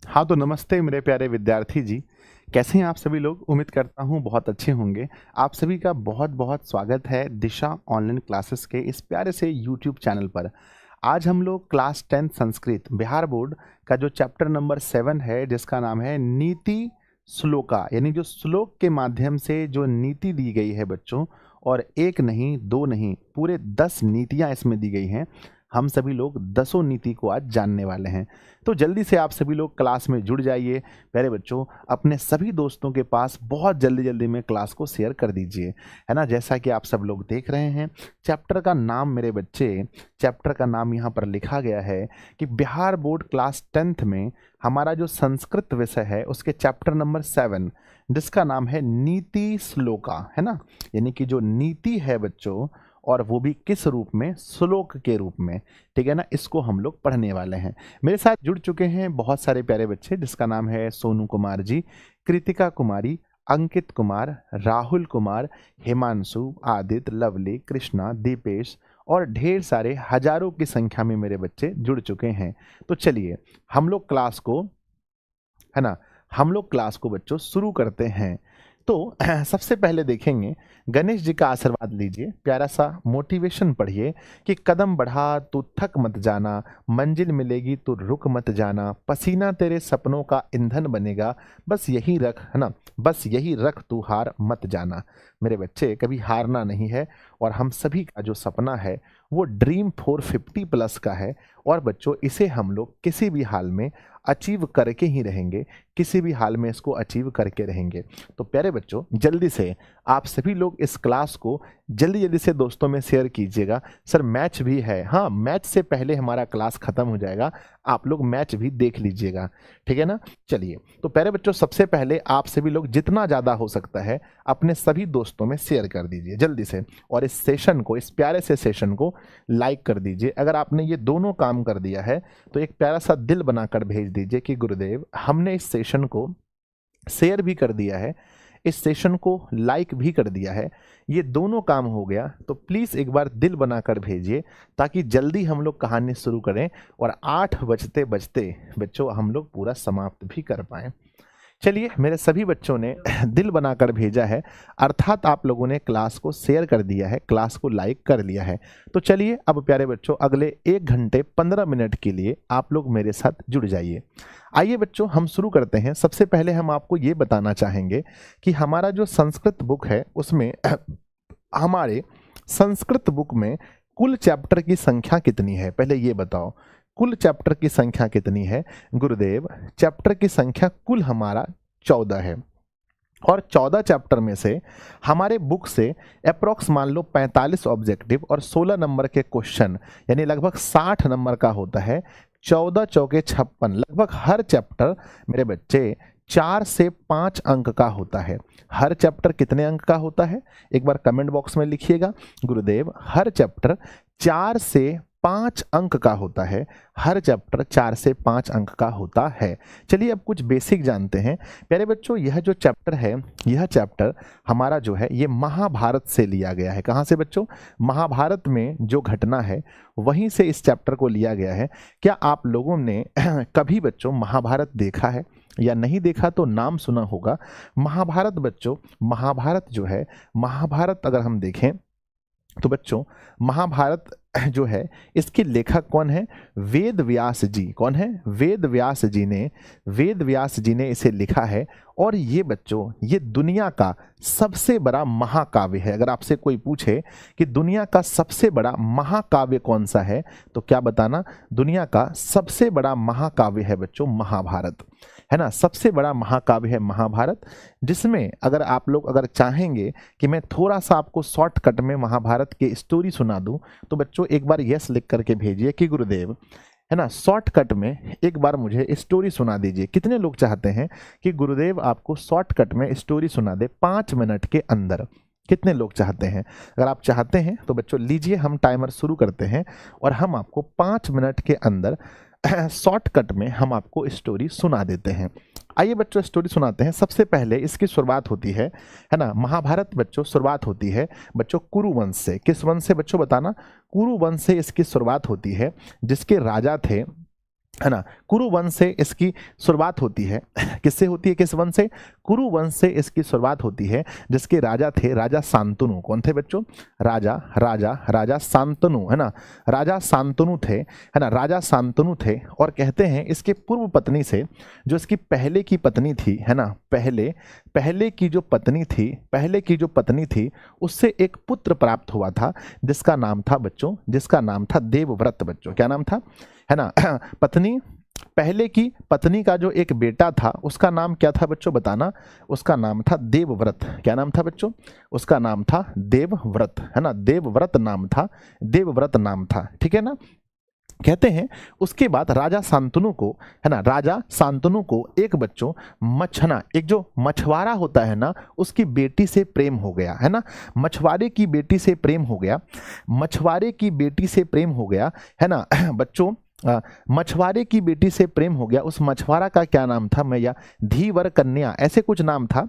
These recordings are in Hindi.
हाँ, तो नमस्ते मेरे प्यारे विद्यार्थी जी। कैसे हैं आप सभी लोग? उम्मीद करता हूँ बहुत अच्छे होंगे। आप सभी का बहुत-बहुत स्वागत है दिशा ऑनलाइन क्लासेस के इस प्यारे से यूट्यूब चैनल पर। आज हम लोग class 10th Sanskrit Bihar board का जो चैप्टर नंबर 7 है जिसका नाम है नीति श्लोका, यानी जो श्लोक के माध्यम से जो नीति दी गई है बच्चों, और एक नहीं, दो नहीं, पूरे 10 नीतियाँ इसमें दी गई हैं। हम सभी लोग दसों नीति को आज जानने वाले हैं। तो जल्दी से आप सभी लोग क्लास में जुड़ जाइए प्यारे बच्चों, अपने सभी दोस्तों के पास बहुत जल्दी जल्दी में क्लास को शेयर कर दीजिए, है ना। जैसा कि आप सब लोग देख रहे हैं, चैप्टर का नाम मेरे बच्चे, चैप्टर का नाम यहाँ पर लिखा गया है कि बिहार बोर्ड क्लास 10th में हमारा जो संस्कृत विषय है उसके चैप्टर नंबर 7 जिसका नाम है नीति श्लोका, है ना। यानी कि जो नीति है बच्चों, और वो भी किस रूप में? श्लोक के रूप में, ठीक है ना। इसको हम लोग पढ़ने वाले हैं। मेरे साथ जुड़ चुके हैं बहुत सारे प्यारे बच्चे जिसका नाम है सोनू कुमार जी, कृतिका कुमारी, अंकित कुमार, राहुल कुमार, हिमांशु, आदित्य, लवली, कृष्णा, दीपेश और ढेर सारे हजारों की संख्या में मेरे बच्चे जुड़ चुके हैं। तो चलिए हम लोग क्लास को, है ना, हम लोग क्लास को बच्चों शुरू करते हैं। तो सबसे पहले देखेंगे, गणेश जी का आशीर्वाद लीजिए, प्यारा सा मोटिवेशन पढ़िए कि कदम बढ़ा तू थक मत जाना, मंजिल मिलेगी तू रुक मत जाना, पसीना तेरे सपनों का ईंधन बनेगा, बस यही रख, है ना, बस यही रख तू हार मत जाना। मेरे बच्चे, कभी हारना नहीं है, और हम सभी का जो सपना है वो ड्रीम 450 प्लस का है, और बच्चों इसे हम लोग किसी भी हाल में अचीव करके ही रहेंगे, किसी भी हाल में इसको अचीव करके रहेंगे। तो प्यारे बच्चों, जल्दी से आप सभी लोग इस क्लास को जल्दी जल्दी से दोस्तों में शेयर कीजिएगा। सर मैच भी है, हाँ, मैच से पहले हमारा क्लास खत्म हो जाएगा, आप लोग मैच भी देख लीजिएगा, ठीक है ना। चलिए, तो प्यारे बच्चों, सबसे पहले आप सभी लोग जितना ज़्यादा हो सकता है अपने सभी दोस्तों में शेयर कर दीजिए जल्दी से, और इस सेशन को, इस प्यारे से सेशन को लाइक कर दीजिए। अगर आपने ये दोनों काम कर दिया है तो एक प्यारा सा दिल बनाकर भेज दीजिए कि गुरुदेव, हमने इस सेशन को शेयर भी कर दिया है, इस सेशन को लाइक भी कर दिया है, ये दोनों काम हो गया। तो प्लीज़ एक बार दिल बनाकर भेजिए ताकि जल्दी हम लोग कहानी शुरू करें और 8 बजते बजते बच्चों हम लोग पूरा समाप्त भी कर पाएँ। चलिए, मेरे सभी बच्चों ने दिल बनाकर भेजा है, अर्थात आप लोगों ने क्लास को शेयर कर दिया है, क्लास को लाइक कर लिया है। तो चलिए अब प्यारे बच्चों, अगले 1 घंटे 15 मिनट के लिए आप लोग मेरे साथ जुड़ जाइए। आइए बच्चों, हम शुरू करते हैं। सबसे पहले हम आपको ये बताना चाहेंगे कि हमारा जो संस्कृत बुक है उसमें हमारे संस्कृत बुक में कुल चैप्टर की संख्या कितनी है, पहले ये बताओ। कुल चैप्टर की संख्या कितनी है गुरुदेव? चैप्टर की संख्या कुल हमारा 14 है, और 14 चैप्टर में से हमारे बुक से अप्रॉक्स मान लो 45 ऑब्जेक्टिव और 16 नंबर के क्वेश्चन, यानी लगभग 60 नंबर का होता है। 14 चौके 56, लगभग हर चैप्टर मेरे बच्चे 4 से 5 अंक का होता है। हर चैप्टर कितने अंक का होता है, एक बार कमेंट बॉक्स में लिखिएगा। गुरुदेव, हर चैप्टर 4 से 5 अंक का होता है, हर चैप्टर 4 से 5 अंक का होता है। चलिए अब कुछ बेसिक जानते हैं प्यारे बच्चों। यह जो चैप्टर है, यह चैप्टर हमारा जो है ये महाभारत से लिया गया है। कहाँ से बच्चों? महाभारत में जो घटना है वहीं से इस चैप्टर को लिया गया है। क्या आप लोगों ने कभी बच्चों महाभारत देखा है या नहीं देखा तो नाम सुना होगा। महाभारत बच्चों, महाभारत जो है, महाभारत अगर हम देखें तो बच्चों महाभारत जो है इसके लेखक कौन है? वेद व्यास जी। कौन है? वेद व्यास जी ने, वेद व्यास जी ने इसे लिखा है। और ये बच्चों, ये दुनिया का सबसे बड़ा महाकाव्य है। अगर आपसे कोई पूछे कि दुनिया का सबसे बड़ा महाकाव्य कौन सा है तो क्या बताना? दुनिया का सबसे बड़ा महाकाव्य है बच्चों महाभारत, है ना। सबसे बड़ा महाकाव्य है महाभारत, जिसमें अगर आप लोग अगर चाहेंगे कि मैं थोड़ा सा आपको शॉर्टकट में महाभारत की स्टोरी सुना दूं तो बच्चों एक बार यस लिख करके भेजिए कि गुरुदेव, है ना, शॉर्टकट में एक बार मुझे स्टोरी सुना दीजिए। कितने लोग चाहते हैं कि गुरुदेव आपको शॉर्टकट में स्टोरी सुना दे 5 मिनट के अंदर? कितने लोग चाहते हैं? अगर आप चाहते हैं तो बच्चों लीजिए, हम टाइमर शुरू करते हैं और हम आपको 5 मिनट के अंदर शॉर्टकट में हम आपको स्टोरी सुना देते हैं। आइए बच्चों स्टोरी सुनाते हैं। सबसे पहले इसकी शुरुआत होती है ना, महाभारत बच्चों शुरुआत होती है बच्चों कुरुवंश से। किस वंश से बच्चों बताना? कुरुवंश से इसकी शुरुआत होती है, जिसके राजा थे है ना। कुरु वंश से इसकी शुरुआत होती है। किससे होती है, किस वंश से? कुरु वंश से इसकी शुरुआत होती है, जिसके राजा थे राजा शांतनु। कौन थे बच्चों? राजा राजा राजा शांतनु, है ना। राजा शांतनु थे, है ना, राजा शांतनु थे। और कहते हैं इसके पूर्व पत्नी से, जो इसकी पहले की पत्नी थी, है ना, पहले की जो पत्नी थी उससे एक पुत्र प्राप्त हुआ था, जिसका नाम था बच्चों, जिसका नाम था देवव्रत। बच्चों क्या नाम था, है ना। पहले की पत्नी का जो एक बेटा था उसका नाम क्या था बच्चों, बताना। उसका नाम था देवव्रत। क्या नाम था बच्चों? उसका नाम था देवव्रत, है ना, देवव्रत नाम था, देवव्रत नाम था, ठीक है ना। कहते हैं उसके बाद राजा शांतनु को, है ना, राजा शांतनु को एक बच्चों मछना, एक जो मछुआरा होता है ना, उसकी बेटी से प्रेम हो गया, है ना। मछुआरे की बेटी से प्रेम हो गया, मछुआरे की बेटी से प्रेम हो गया, है ना। बच्चों मछुआरे की बेटी से प्रेम हो गया। उस मछुआरा का क्या नाम था, मैया? धीवर कन्या, ऐसे कुछ नाम था।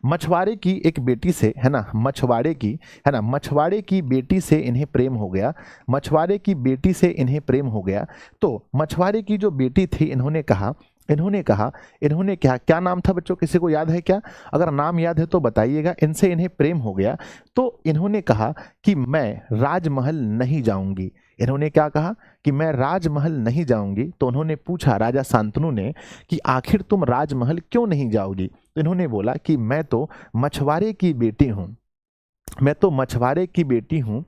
मछुआरे की एक बेटी से, है ना, मछुआरे की, है ना, मछुआरे की बेटी से इन्हें प्रेम हो गया, मछुआरे की बेटी से इन्हें प्रेम हो गया। तो मछुआरे की जो बेटी थी, इन्होंने क्या क्या नाम था बच्चों, किसी को याद है क्या? अगर नाम याद है तो बताइएगा। इनसे इन्हें प्रेम हो गया तो इन्होंने कहा कि मैं राजमहल नहीं जाऊंगी। इन्होंने क्या कहा कि मैं राजमहल नहीं जाऊंगी। तो उन्होंने पूछा राजा शांतनु ने कि आखिर तुम राजमहल क्यों नहीं जाओगी? तो इन्होंने बोला कि मैं तो मछुआरे की बेटी हूँ, मैं तो मछुआरे की बेटी हूँ,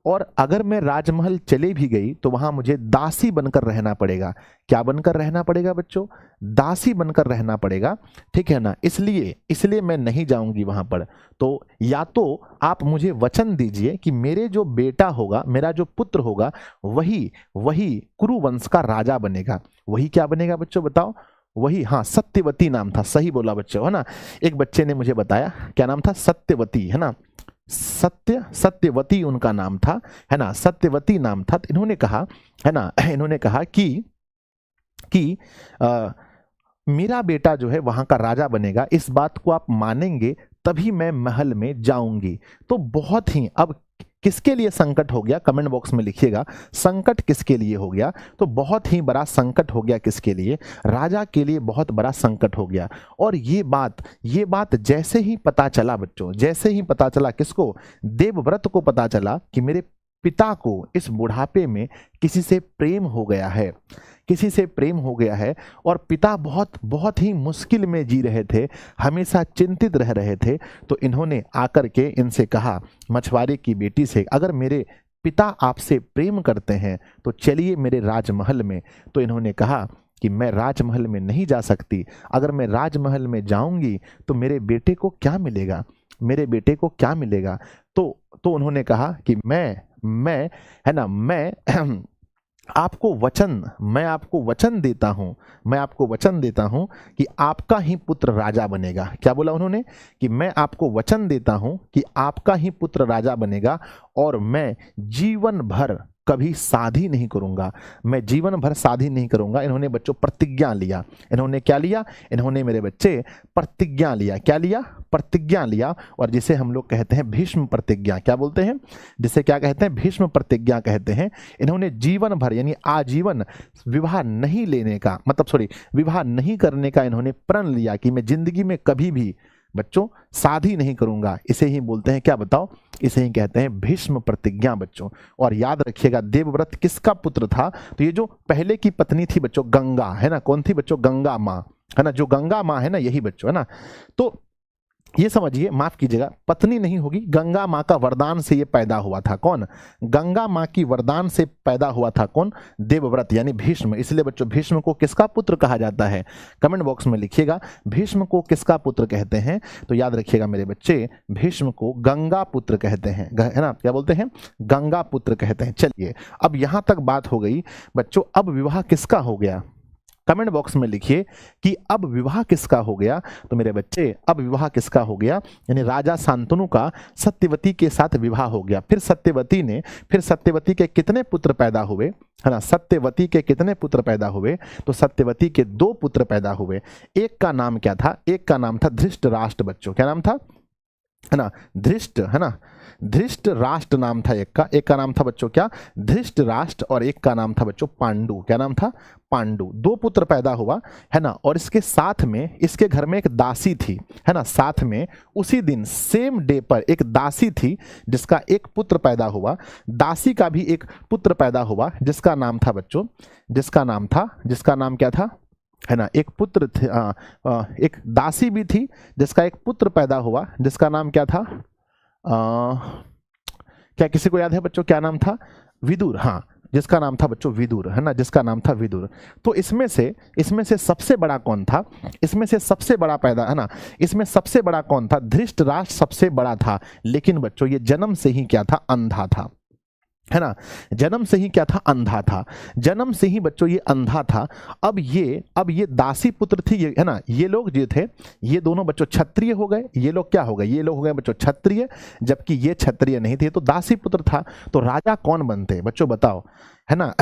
और अगर मैं राजमहल चले भी गई तो वहां मुझे दासी बनकर रहना पड़ेगा। क्या बनकर रहना पड़ेगा बच्चों? दासी बनकर रहना पड़ेगा, ठीक है ना। इसलिए मैं नहीं जाऊंगी वहां पर। तो या तो आप मुझे वचन दीजिए कि मेरे जो बेटा होगा, मेरा जो पुत्र होगा, वही कुरु वंश का राजा बनेगा। वही क्या बनेगा बच्चों, बताओ? वही, हाँ, सत्यवती नाम था। सही बोला बच्चों, है ना। एक बच्चे ने मुझे बताया क्या नाम था, सत्यवती, है ना। सत्यवती उनका नाम था, है ना, सत्यवती नाम था। तो इन्होंने कहा, है ना, इन्होंने कहा कि मेरा बेटा जो है वहां का राजा बनेगा, इस बात को आप मानेंगे तभी मैं महल में जाऊंगी। तो बहुत ही, अब किसके लिए संकट हो गया, कमेंट बॉक्स में लिखिएगा। संकट किसके लिए हो गया? तो बहुत ही बड़ा संकट हो गया। किसके लिए? राजा के लिए बहुत बड़ा संकट हो गया। और ये बात जैसे ही पता चला बच्चों, जैसे ही पता चला, किसको? देवव्रत को पता चला कि मेरे पिता को इस बुढ़ापे में किसी से प्रेम हो गया है, किसी से प्रेम हो गया है, और पिता बहुत ही मुश्किल में जी रहे थे, हमेशा चिंतित रह रहे थे। तो इन्होंने आकर के इनसे कहा, मछुआरे की बेटी से, अगर मेरे पिता आपसे प्रेम करते हैं तो चलिए मेरे राजमहल में। तो इन्होंने कहा कि मैं राजमहल में नहीं जा सकती, अगर मैं राजमहल में जाऊंगी तो मेरे बेटे को क्या मिलेगा, मेरे बेटे को क्या मिलेगा। तो उन्होंने कहा कि मैं है ना, मैं आपको वचन देता हूं कि आपका ही पुत्र राजा बनेगा। क्या बोला उन्होंने? कि मैं आपको वचन देता हूं कि आपका ही पुत्र राजा बनेगा, और मैं जीवन भर कभी शादी नहीं करूंगा, मैं जीवन भर शादी नहीं करूंगा। इन्होंने बच्चों प्रतिज्ञा लिया। इन्होंने क्या लिया? इन्होंने मेरे बच्चे प्रतिज्ञा लिया। क्या लिया? प्रतिज्ञा लिया। और जिसे हम लोग कहते हैं भीष्म प्रतिज्ञा। क्या बोलते हैं? जिसे क्या कहते हैं? भीष्म प्रतिज्ञा कहते हैं। इन्होंने जीवन भर यानी आजीवन विवाह नहीं लेने का, विवाह नहीं करने का इन्होंने प्रण लिया कि मैं जिंदगी में कभी भी बच्चों शादी नहीं करूंगा। इसे ही बोलते हैं क्या, बताओ? इसे ही कहते हैं भीष्म प्रतिज्ञा बच्चों। और याद रखिएगा, देवव्रत किसका पुत्र था? तो ये जो पहले की पत्नी थी बच्चों, गंगा, है ना। कौन थी बच्चों? गंगा माँ, है ना। जो गंगा माँ है ना, यही बच्चों, है ना। तो ये समझिए, माफ कीजिएगा, पत्नी नहीं होगी, गंगा माँ का वरदान से ये पैदा हुआ था। कौन? गंगा माँ की वरदान से पैदा हुआ था। कौन? देवव्रत यानी भीष्म। इसलिए बच्चों भीष्म को किसका पुत्र कहा जाता है? कमेंट बॉक्स में लिखिएगा, भीष्म को किसका पुत्र कहते हैं? तो याद रखिएगा मेरे बच्चे, भीष्म को गंगा पुत्र कहते हैं, है ना। क्या बोलते हैं? गंगा पुत्र कहते हैं। चलिए, अब यहां तक बात हो गई बच्चों। अब विवाह किसका हो गया? कमेंट बॉक्स में लिखिए कि अब विवाह किसका हो गया। तो मेरे बच्चे, अब विवाह किसका हो गया? यानी राजा शांतनु का सत्यवती के साथ विवाह हो गया। फिर सत्यवती के कितने पुत्र पैदा हुए, है ना। सत्यवती के कितने पुत्र पैदा हुए? तो सत्यवती के 2 पुत्र पैदा हुए। एक का नाम क्या था? एक का नाम था धृष्टराष्ट्र बच्चों। क्या नाम था? है ना, धृष्ट, है ना, धृष्ट राष्ट्र नाम था एक का नाम था बच्चों क्या, धृष्ट राष्ट्र, और एक का नाम था बच्चों पांडु। क्या नाम था, पांडु। दो पुत्र पैदा हुआ, है ना, और इसके साथ में इसके घर में एक दासी थी, है ना, साथ में उसी दिन सेम डे पर एक दासी थी जिसका एक पुत्र पैदा हुआ। दासी का भी एक पुत्र पैदा हुआ जिसका नाम था बच्चों, जिसका नाम क्या था, है ना, एक पुत्र थे, एक दासी भी थी जिसका एक पुत्र पैदा हुआ जिसका नाम क्या था, क्या किसी को याद है बच्चों क्या नाम था, विदुर। हाँ, जिसका नाम था बच्चों विदुर, है ना, जिसका नाम था विदुर। तो इसमें से सबसे बड़ा कौन था, इसमें से सबसे बड़ा पैदा, है ना, इसमें सबसे बड़ा कौन था, धृतराष्ट्र सबसे बड़ा था, लेकिन बच्चों ये जन्म से ही क्या था, अंधा था, है ना, जन्म से ही क्या था, अंधा था, जन्म से ही बच्चों ये अंधा था। अब ये दासी पुत्र थी, ये, है ना, ये लोग जो थे ये दोनों बच्चों क्षत्रिय हो गए, ये लोग क्या हो गए, ये लोग हो गए बच्चों क्षत्रिय, जबकि ये क्षत्रिय नहीं थे, तो दासी पुत्र था। तो राजा कौन बनते बच्चों बताओ, है ना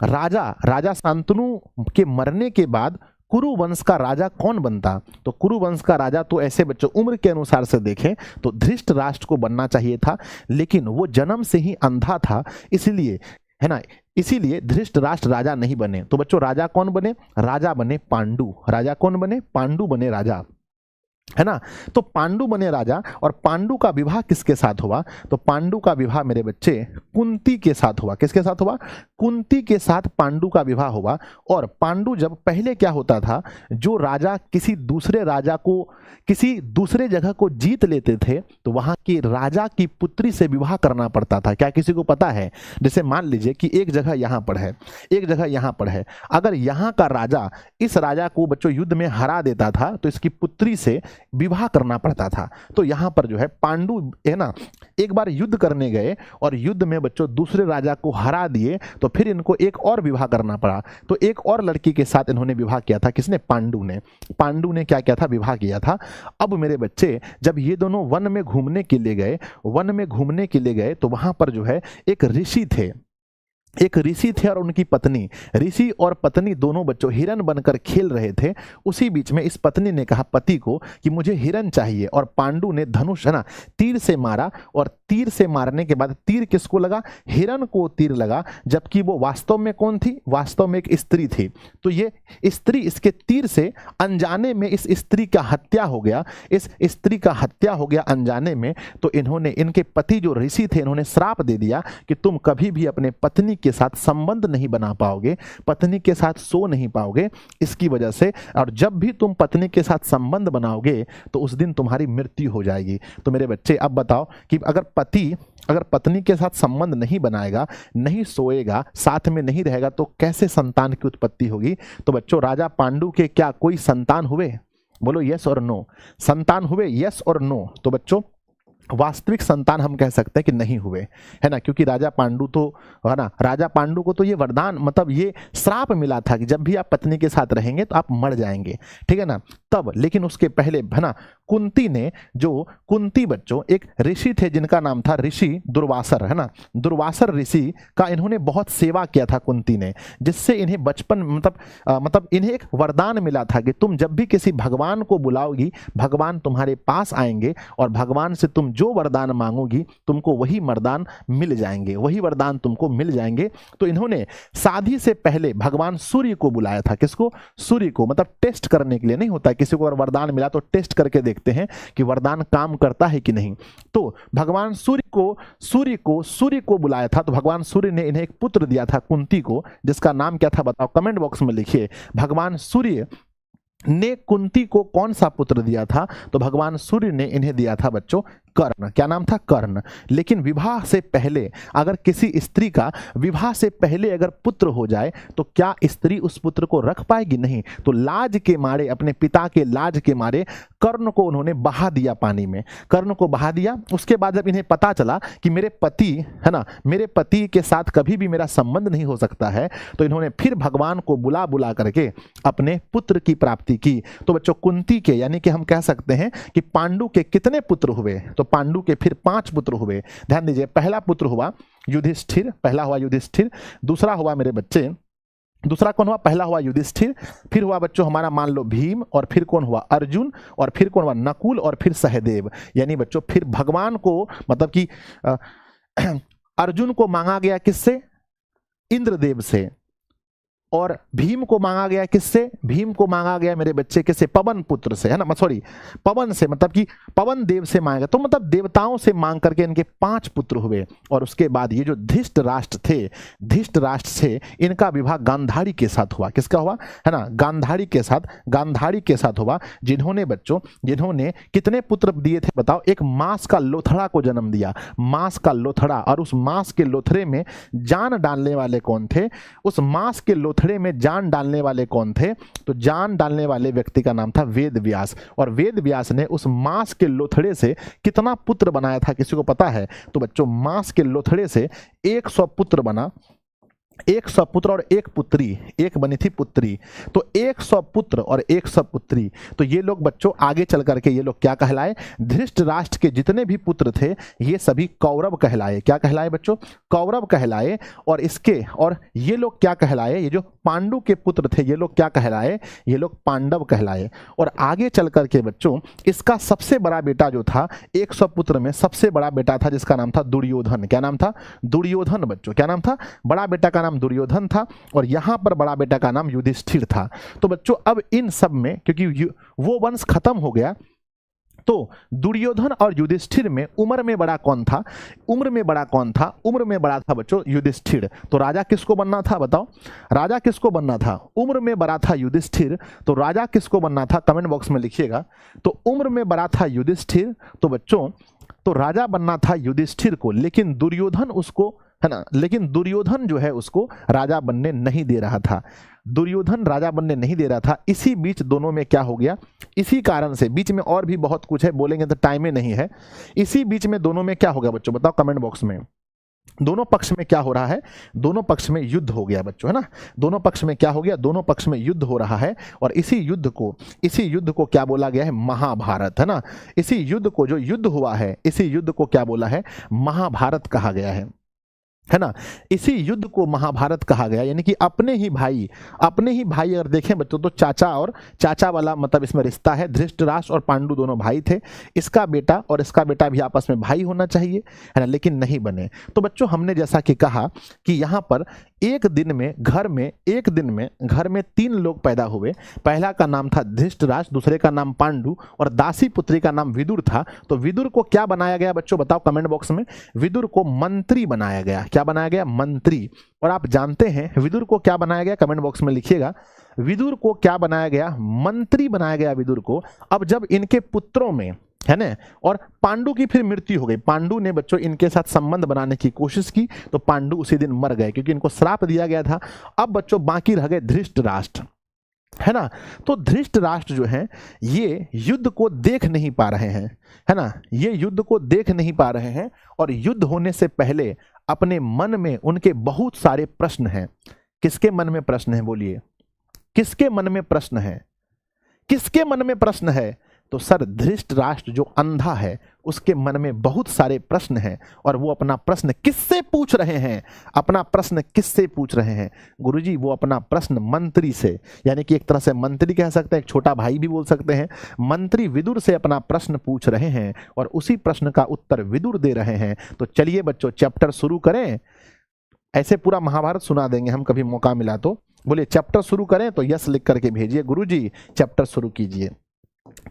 राजा शांतनु के मरने के बाद कुरु वंश का राजा कौन बनता, तो कुरु वंश का राजा तो ऐसे बच्चों उम्र के अनुसार से देखें तो धृष्ट राष्ट्र को बनना चाहिए था, लेकिन वो जन्म से ही अंधा था, इसलिए, है ना, इसीलिए धृष्ट राष्ट्र राजा नहीं बने। तो बच्चों राजा कौन बने, राजा बने पांडु। राजा कौन बने, पांडु बने राजा, है ना। तो पांडु बने राजा, और पांडु का विवाह किसके साथ हुआ, तो पांडु का विवाह मेरे बच्चे कुंती के साथ हुआ। किसके साथ हुआ, कुंती के साथ पांडु का विवाह हुआ। और पांडु जब पहले क्या होता था, जो राजा किसी दूसरे राजा को किसी दूसरे जगह को जीत लेते थे तो वहां की राजा की पुत्री से विवाह करना पड़ता था। क्या किसी को पता है, जैसे मान लीजिए कि एक जगह यहां पर है, एक जगह यहां पर है, अगर यहां का राजा इस राजा को बच्चों युद्ध में हरा देता था तो इसकी पुत्री से विवाह करना पड़ता था। तो यहां पर जो है पांडु, है ना, एक बार युद्ध करने गए और युद्ध में बच्चों दूसरे राजा को हरा दिए, तो फिर इनको एक और विवाह करना पड़ा। तो एक और लड़की के साथ इन्होंने विवाह किया था, किसने, पांडु ने क्या किया था, विवाह किया था। अब मेरे बच्चे जब ये दोनों वन में घूमने के लिए गए तो वहां पर जो है एक ऋषि थे और उनकी पत्नी, ऋषि और पत्नी दोनों बच्चों हिरन बनकर खेल रहे थे। उसी बीच में इस पत्नी ने कहा पति को कि मुझे हिरन चाहिए, और पांडु ने धनुष, है ना, तीर से मारा, और तीर से मारने के बाद तीर किसको लगा, हिरन को तीर लगा, जबकि वो वास्तव में कौन थी, वास्तव में एक स्त्री थी। तो ये स्त्री, इसके तीर से अनजाने में इस स्त्री का हत्या हो गया, अनजाने में। तो इनके पति जो ऋषि थे, इन्होंने श्राप दे दिया कि तुम कभी भी अपने पत्नी के साथ संबंध नहीं बना पाओगे, पत्नी के साथ सो नहीं पाओगे, इसकी वजह से, और जब भी तुम पत्नी के साथ संबंध बनाओगे तो उस दिन तुम्हारी मृत्यु हो जाएगी। तो मेरे बच्चे अब बताओ कि अगर पत्नी के साथ संबंध नहीं बनाएगा, नहीं सोएगा, साथ में नहीं रहेगा, तो कैसे संतान की उत्पत्ति होगी। तो बच्चों राजा पांडु के क्या कोई संतान हुए, बोलो यस और नो, संतान हुए, यस और नो। तो बच्चों वास्तविक संतान हम कह सकते हैं कि नहीं हुए, है ना, क्योंकि राजा पांडु तो, है ना, राजा पांडु को तो ये वरदान, मतलब ये श्राप मिला था कि जब भी आप पत्नी के साथ रहेंगे तो आप मर जाएंगे, ठीक है ना, तब। लेकिन उसके पहले, है ना, कुंती बच्चों एक ऋषि थे जिनका नाम था ऋषि दुर्वासर, है ना, दुर्वासर ऋषि का इन्होंने बहुत सेवा किया था कुंती ने, जिससे इन्हें बचपन, मतलब इन्हें एक वरदान मिला था कि तुम जब भी किसी भगवान को बुलाओगी, भगवान तुम्हारे पास आएंगे, और भगवान से तुम जो वरदान मांगोगी तुमको वही वरदान मिल जाएंगे, तो इन्होंने शादी से पहले भगवान सूर्य को बुलाया था। किसको, सूर्य को, मतलब टेस्ट करने के लिए, नहीं होता किसी को अगर वरदान मिला तो टेस्ट करके देखते हैं कि वरदान काम करता है कि नहीं। तो भगवान सूर्य को बुलाया था। तो भगवान सूर्य ने इन्हें एक पुत्र दिया था कुंती को, जिसका नाम क्या था बताओ, कमेंट बॉक्स में लिखिए। भगवान सूर्य ने कुंती को कौन सा पुत्र दिया था, तो भगवान सूर्य ने इन्हें दिया था बच्चों कर्ण। क्या नाम था, कर्ण। लेकिन विवाह से पहले अगर किसी स्त्री का विवाह से पहले अगर पुत्र हो जाए तो क्या स्त्री उस पुत्र को रख पाएगी, नहीं। तो लाज के मारे, अपने पिता के लाज के मारे कर्ण को उन्होंने बहा दिया पानी में, कर्ण को बहा दिया। उसके बाद जब इन्हें पता चला कि मेरे पति, है ना, मेरे पति के साथ कभी भी मेरा संबंध नहीं हो सकता है, तो इन्होंने फिर भगवान को बुला बुला करके अपने पुत्र की प्राप्ति की। तो बच्चों कुंती के, यानी कि हम कह सकते हैं कि पांडु के कितने पुत्र हुए, तो पांडु के फिर 5 पुत्र हुए। ध्यान दीजिए, पहला पुत्र हुआ युधिष्ठिर, दूसरा हुआ मेरे बच्चे दूसरा कौन हुआ? पहला हुआ युधिष्ठिर, फिर हुआ बच्चों हमारा मान लो भीम, और फिर कौन हुआ? अर्जुन, और फिर कौन हुआ? नकुल, और फिर सहदेव। यानी बच्चों फिर भगवान को मतलब कि अर्जुन को मांगा गया किससे? इंद्रदेव से। और भीम को मांगा गया किससे? भीम को मांगा गया मेरे बच्चे किससे? पवन पुत्र से, है ना, सॉरी पवन से, मतलब कि पवन देव से मांगा। तो मतलब देवताओं से मांग करके इनके 5 पुत्र हुए। और उसके बाद ये जो धृष्ट राष्ट्र थे, धृष्ट राष्ट्र से इनका विवाह गांधारी के साथ हुआ। किसका हुआ? है ना, गांधारी के साथ, गांधारी के साथ हुआ, जिन्होंने बच्चों जिन्होंने कितने पुत्र दिए थे बताओ? एक मांस का लोथड़ा को जन्म दिया, मांस का लोथड़ा। और उस मांस के लोथड़े में जान डालने वाले कौन थे? उस मांस के लोथड़े में जान डालने वाले कौन थे? तो जान डालने वाले व्यक्ति का नाम था वेद व्यास। और वेद व्यास ने उस मांस के लोथड़े से कितना पुत्र बनाया था, किसी को पता है? तो बच्चों मांस के लोथड़े से 100 पुत्र बना, 100 पुत्र और एक पुत्री, एक बनी थी पुत्री। तो 100 पुत्र और 100 पुत्री। तो ये लोग बच्चों आगे चल करके ये लोग क्या कहलाए? धृष्ट राष्ट्र के जितने भी पुत्र थे ये सभी कौरव कहलाए। क्या कहलाए बच्चों? कौरव कहलाए। और ये लोग क्या कहलाए? ये जो पांडु के पुत्र थे ये लोग क्या कहलाए? ये लोग पांडव कहलाए। और आगे चल करके बच्चों इसका सबसे बड़ा बेटा जो था, 100 पुत्र में सबसे बड़ा बेटा था जिसका नाम था दुर्योधन। क्या नाम था? दुर्योधन बच्चों। क्या नाम था? बड़ा बेटा का नाम दुर्योधन था, और यहां पर बड़ा बेटा का नाम युधिष्ठिर था। तो बच्चों अब इन सब में क्योंकि वो वंश खत्म हो गया, तो दुर्योधन और युधिष्ठिर में उम्र में बड़ा कौन था? उम्र में बड़ा कौन था? उम्र में बड़ा था बच्चों युधिष्ठिर। तो राजा किसको बनना था बताओ? राजा किसको बनना था? उम्र में बड़ा था युधिष्ठिर, तो राजा किसको बनना था? कमेंट बॉक्स में लिखिएगा। तो उम्र में बड़ा था युधिष्ठिर, तो बच्चों तो राजा बनना था युधिष्ठिर को, लेकिन दुर्योधन उसको, है ना, लेकिन दुर्योधन जो है उसको राजा बनने नहीं दे रहा था। दुर्योधन राजा बनने नहीं दे रहा था। इसी बीच दोनों में क्या हो गया? इसी कारण से, बीच में और भी बहुत कुछ है, बोलेंगे तो टाइम ही नहीं है। इसी बीच में दोनों में क्या हो गया बच्चों? बताओ कमेंट बॉक्स में। दोनों पक्ष में क्या हो रहा है? दोनों पक्ष में युद्ध हो गया बच्चों, है ना। दोनों पक्ष में क्या हो गया? दोनों पक्ष में युद्ध हो रहा है। और इसी युद्ध को क्या बोला गया है? महाभारत, है ना। इसी युद्ध को, जो युद्ध हुआ है, इसी युद्ध को क्या बोला है? महाभारत कहा गया है ना। इसी युद्ध को महाभारत कहा गया। यानी कि अपने ही भाई अगर देखें बच्चों तो चाचा और चाचा वाला मतलब इसमें रिश्ता है। धृतराष्ट्र और पांडु दोनों भाई थे। इसका बेटा और इसका बेटा भी आपस में भाई होना चाहिए, है ना, लेकिन नहीं बने। तो बच्चों हमने जैसा कि कहा कि यहाँ पर एक दिन में घर में 3 लोग पैदा हुए। पहला का नाम था धृतराष्ट्र, दूसरे का नाम पांडु, और दासी पुत्री का नाम विदुर था। तो विदुर को क्या बनाया गया बच्चों? बताओ कमेंट बॉक्स में। विदुर को मंत्री बनाया गया। क्या बनाया गया? मंत्री। और आप जानते हैं विदुर को क्या बनाया गया? कमेंट बॉक्स में लिखिएगा। विदुर को क्या बनाया गया? मंत्री बनाया गया विदुर को। अब जब इनके पुत्रों में, है ना, और पांडु की फिर मृत्यु हो गई। पांडु ने बच्चों इनके साथ संबंध बनाने की कोशिश की, तो पांडु उसी दिन मर गए क्योंकि इनको श्राप दिया गया था। अब बच्चों बाकी रह गए धृतराष्ट्र, है ना। तो धृतराष्ट्र जो है ये युद्ध को देख नहीं पा रहे हैं, है ना, ये युद्ध को देख नहीं पा रहे हैं। और युद्ध होने से पहले अपने मन में उनके बहुत सारे प्रश्न हैं। किसके मन में प्रश्न है? बोलिए, किसके मन में प्रश्न है? किसके मन में प्रश्न है? तो सर धृतराष्ट्र जो अंधा है उसके मन में बहुत सारे प्रश्न हैं। और वो अपना प्रश्न किससे पूछ रहे हैं? अपना प्रश्न किससे पूछ रहे हैं गुरुजी? वो अपना प्रश्न मंत्री से, यानी कि एक तरह से मंत्री कह सकते हैं, एक छोटा भाई भी बोल सकते हैं। मंत्री विदुर से अपना प्रश्न पूछ रहे हैं और उसी प्रश्न का उत्तर विदुर दे रहे हैं। तो चलिए बच्चों चैप्टर शुरू करें। ऐसे पूरा महाभारत सुना देंगे हम कभी मौका मिला तो। बोलिए चैप्टर शुरू करें तो यस लिख करके भेजिए। गुरुजी चैप्टर शुरू कीजिए,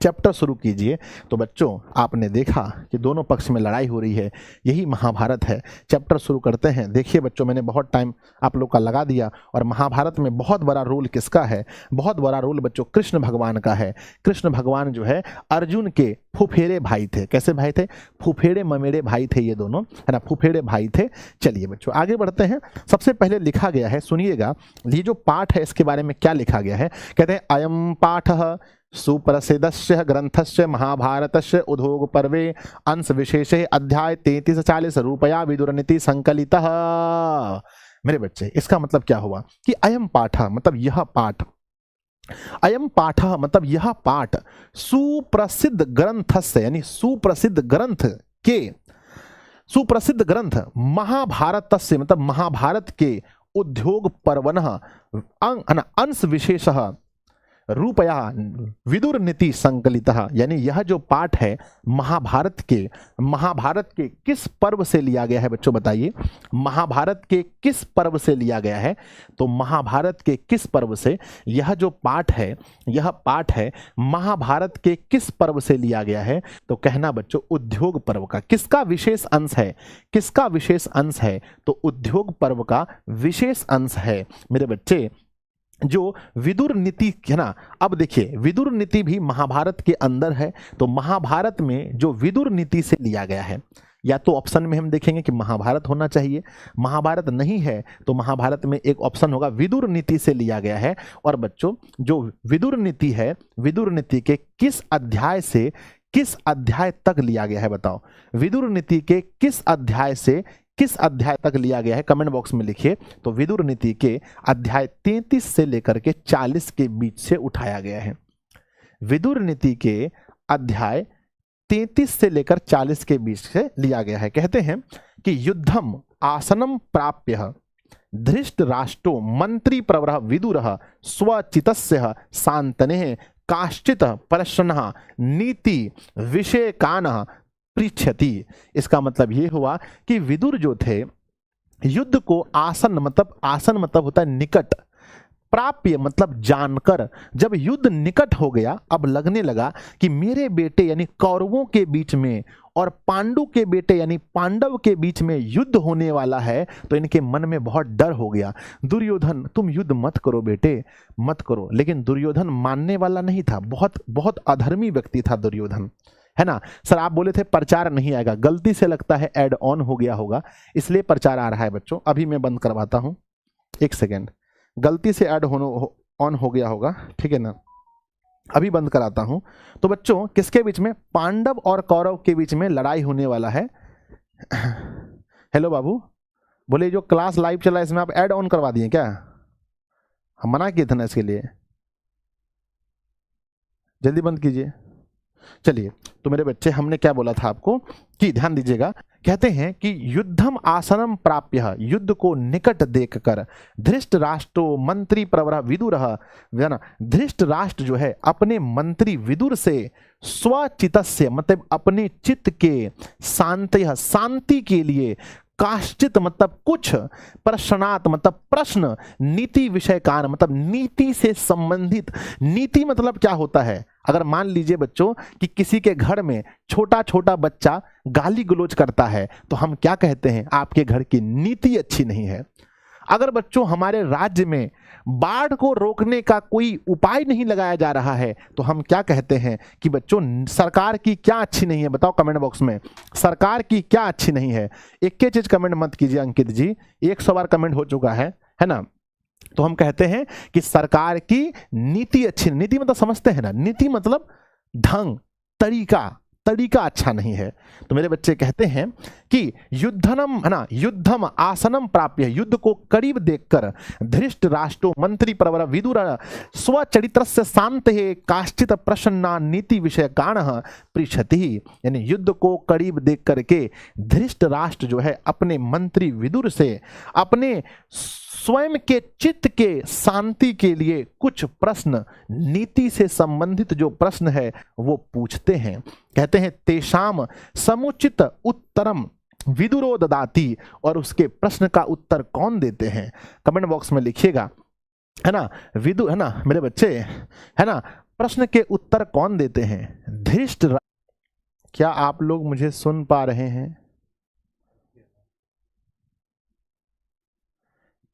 चैप्टर शुरू कीजिए। तो बच्चों आपने देखा कि दोनों पक्ष में लड़ाई हो रही है, यही महाभारत है। चैप्टर शुरू करते हैं। देखिए बच्चों मैंने बहुत टाइम आप लोग का लगा दिया, और महाभारत में बहुत बड़ा रोल किसका है? बहुत बड़ा रोल बच्चों कृष्ण भगवान का है। कृष्ण भगवान जो है अर्जुन के फुफेरे भाई थे। कैसे भाई थे? फुफेरे ममेरे भाई थे ये दोनों, है ना, फुफेरे भाई थे। चलिए बच्चों आगे बढ़ते हैं। सबसे पहले लिखा गया है, सुनिएगा ये जो पाठ है इसके बारे में क्या लिखा गया है। कहते हैं अयम पाठः सुप्रसिद्धस्य ग्रंथस्य महाभारतस्य उद्योग पर्वे अंश विशेषे अध्याय 33-40 रूपया विदुरनीति संकलितः। मेरे बच्चे इसका मतलब क्या हुआ कि अयम पाठ मतलब यह पाठ, अयम पाठ मतलब यह पाठ सुप्रसिद्ध ग्रंथस्य, यानी सुप्रसिद्ध ग्रंथ के, सुप्रसिद्ध ग्रंथ महाभारतस्य मतलब महाभारत के उद्योग पर्वणः अंश विशेषः रूपया विदुर नीति संकलितः, यानी यह जो पाठ है महाभारत के किस पर्व से लिया गया है बच्चों बताइए, महाभारत के किस पर्व से लिया गया है? तो महाभारत के किस पर्व से यह जो पाठ है, यह पाठ है महाभारत के किस पर्व से लिया गया है? तो कहना बच्चों उद्योग पर्व का। किसका विशेष अंश है? किसका विशेष अंश है? तो उद्योग पर्व का विशेष अंश है मेरे बच्चे। जो विदुर नीति है ना, अब देखिए विदुर नीति भी महाभारत के अंदर है, तो महाभारत में जो विदुर नीति से लिया गया है, या तो ऑप्शन में हम देखेंगे कि महाभारत होना चाहिए, महाभारत नहीं है तो महाभारत में एक ऑप्शन होगा विदुर नीति से लिया गया है। और बच्चों जो विदुर नीति है, विदुर नीति के किस अध्याय से किस अध्याय तक लिया गया है बताओ? विदुर नीति के किस अध्याय से किस अध्याय तक लिया गया है? कमेंट बॉक्स में लिखिए। तो विदुर नीति के अध्याय 33 से लेकर के 40 के बीच से उठाया गया है। विदुर नीति के अध्याय 33 से लेकर 40 के बीच से लिया गया है। कहते हैं कि युद्धम आसनम प्राप्य धृष्टराष्ट्रो मंत्री प्रवरः विदुरः स्वचितस्य शांतनेः काश्चित् प्रश्नः नीति विषयकानः पृच्छति। इसका मतलब ये हुआ कि विदुर जो थे युद्ध को आसन मतलब होता है निकट, प्राप्य मतलब जानकर, जब युद्ध निकट हो गया अब लगने लगा कि मेरे बेटे यानी कौरवों के बीच में और पांडु के बेटे यानी पांडव के बीच में युद्ध होने वाला है, तो इनके मन में बहुत डर हो गया। दुर्योधन तुम युद्ध मत करो बेटे, मत करो। लेकिन दुर्योधन मानने वाला नहीं था, बहुत अधर्मी व्यक्ति था दुर्योधन, है ना। सर आप बोले थे प्रचार नहीं आएगा, गलती से लगता है ऐड ऑन हो गया होगा, इसलिए प्रचार आ रहा है बच्चों। अभी मैं बंद करवाता हूं, एक सेकेंड, गलती से ऐड ऑन हो गया होगा, ठीक है ना। अभी बंद कराता हूं। तो बच्चों किसके बीच में? पांडव और कौरव के बीच में लड़ाई होने वाला है। हेलो बाबू, बोले जो क्लास लाइव चला इसमें आप ऐड ऑन करवा दिए क्या? हम मना किए थे ना इसके लिए, जल्दी बंद कीजिए। चलिए, तो मेरे बच्चे हमने क्या बोला था आपको कि ध्यान दीजिएगा। कहते हैं कि युद्धम आसनम प्राप्य, युद्ध को निकट देखकर धृष्ट राष्ट्रो मंत्री प्रवरः विदुरः, धृष्ट राष्ट्र जो है अपने मंत्री विदुर से स्वचितस्य मतलब अपने चित्त के शांति के लिए काश्चित मतलब कुछ, प्रश्नात मतलब प्रश्न, नीति विषय कान मतलब नीति से संबंधित। नीति मतलब क्या होता है? अगर मान लीजिए बच्चों कि किसी के घर में छोटा छोटा बच्चा गाली गलौज करता है तो हम क्या कहते हैं? आपके घर की नीति अच्छी नहीं है। अगर बच्चों हमारे राज्य में बाढ़ को रोकने का कोई उपाय नहीं लगाया जा रहा है तो हम क्या कहते हैं कि बच्चों सरकार की क्या अच्छी नहीं है? बताओ कमेंट बॉक्स में, सरकार की क्या अच्छी नहीं है? एक ही चीज कमेंट मत कीजिए अंकित जी, 100 बार कमेंट हो चुका है ना। तो हम कहते हैं कि सरकार की नीति अच्छी, नीति मतलब समझते हैं ना, नीति मतलब ढंग, तरीका अच्छा नहीं है। तो मेरे बच्चे कहते हैं कि युद्धनम है ना, युद्धम आसनम प्राप्य, युद्ध को करीब देखकर धृष्ट राष्ट्रो मंत्री प्रवर विदुर स्वचरित्रस्य शांते काश्चित प्रसन्ना नीति विषय काणः पृच्छति। यानी युद्ध को करीब देख करके धृष्ट राष्ट्र जो है अपने मंत्री विदुर से अपने स्वयं के चित्त के शांति के लिए कुछ प्रश्न, नीति से संबंधित जो प्रश्न है वो पूछते हैं। कहते हैं तेषाम समुचित उत्तरम विदुरो ददाति, और उसके प्रश्न का उत्तर कौन देते हैं? कमेंट बॉक्स में लिखिएगा, है ना। विदु है ना मेरे बच्चे, है ना, प्रश्न के उत्तर कौन देते हैं? धृष्ट। क्या आप लोग मुझे सुन पा रहे हैं?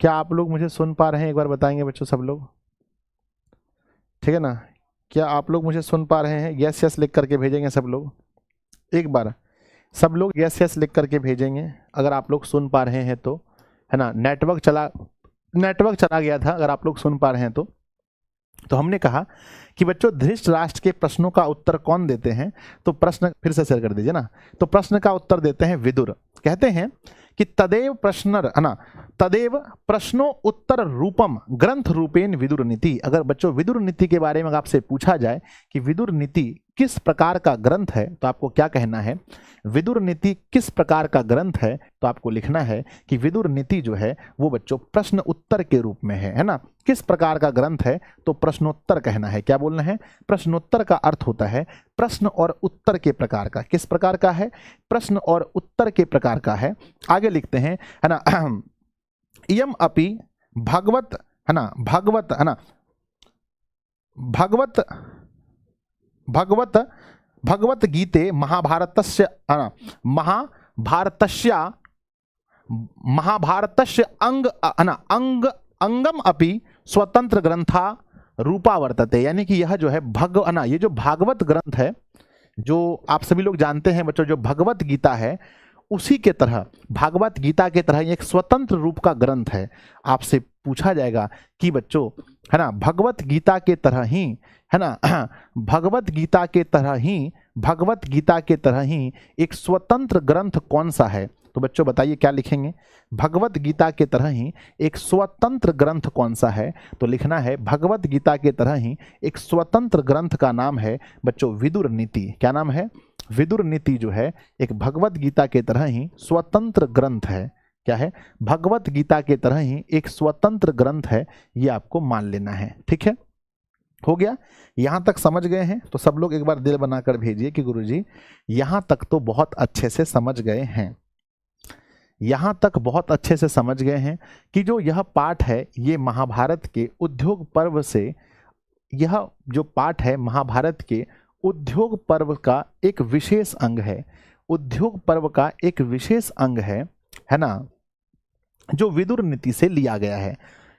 क्या आप लोग मुझे सुन पा रहे हैं? एक बार बताएंगे बच्चों सब लोग, ठीक है ना। क्या आप लोग मुझे सुन पा रहे हैं? यस यस लिख करके भेजेंगे सब लोग, एक बार सब लोग यस यस लिख करके भेजेंगे अगर आप लोग सुन पा रहे हैं तो, है ना। नेटवर्क चला गया था, अगर आप लोग सुन पा रहे हैं तो हमने कहा कि बच्चों धृष्ट राष्ट्र के प्रश्नों का उत्तर कौन देते हैं? तो प्रश्न फिर से शेयर कर दीजिए ना। तो प्रश्न का उत्तर देते हैं विदुर। कहते हैं कि तदेव प्रश्न है ना, तदेव प्रश्नो उत्तर रूपम ग्रंथ रूपेण विदुर नीति। अगर बच्चों विदुर नीति के बारे में आपसे पूछा जाए कि विदुर नीति किस प्रकार का ग्रंथ है, तो आपको क्या कहना है? विदुर नीति किस प्रकार का ग्रंथ है, तो आपको लिखना है कि विदुर नीति जो है वो बच्चों प्रश्न उत्तर के रूप में है ना। किस प्रकार का ग्रंथ है, तो प्रश्नोत्तर कहना है। क्या बोलना है? प्रश्नोत्तर का अर्थ होता है प्रश्न और उत्तर के प्रकार का। किस प्रकार का है? प्रश्न और उत्तर के प्रकार का है। आगे लिखते हैं, है ना, इयम अपि भगवत, है ना, भगवत, है ना, भगवत गीते महाभारतस्य, है ना, महाभारतस्य अंगम अपि स्वतंत्र ग्रंथा रूपा वर्तते। यानी कि यह जो है ये जो भागवत ग्रंथ है, जो आप सभी लोग जानते हैं बच्चों, जो भगवत गीता है उसी के तरह, भागवत गीता के तरह एक स्वतंत्र रूप का ग्रंथ है। आपसे पूछा जाएगा कि बच्चों, है ना, भगवत गीता के तरह ही, है ना, भगवत गीता के तरह ही एक स्वतंत्र ग्रंथ कौन सा है? तो बच्चों बताइए क्या लिखेंगे? भगवत गीता के तरह ही एक स्वतंत्र ग्रंथ कौन सा है? तो लिखना है भगवत गीता के तरह ही एक स्वतंत्र ग्रंथ का नाम है बच्चों विदुर नीति। क्या नाम है? विदुर नीति जो है एक भगवत गीता के तरह ही स्वतंत्र ग्रंथ है। क्या है? भगवत गीता के तरह ही एक स्वतंत्र ग्रंथ है, ये आपको मान लेना है। ठीक है, हो गया? यहां तक समझ गए हैं? तो सब लोग एक बार दिल बनाकर भेजिए कि गुरुजी यहां तक तो बहुत अच्छे से समझ गए हैं। यहां तक बहुत अच्छे से समझ गए हैं कि जो यह पाठ है ये महाभारत के उद्योग पर्व से, यह जो पाठ है महाभारत के उद्योग पर्व का एक विशेष अंग है। उद्योग पर्व का एक विशेष अंग है ना, जो विदुर नीति से लिया गया है।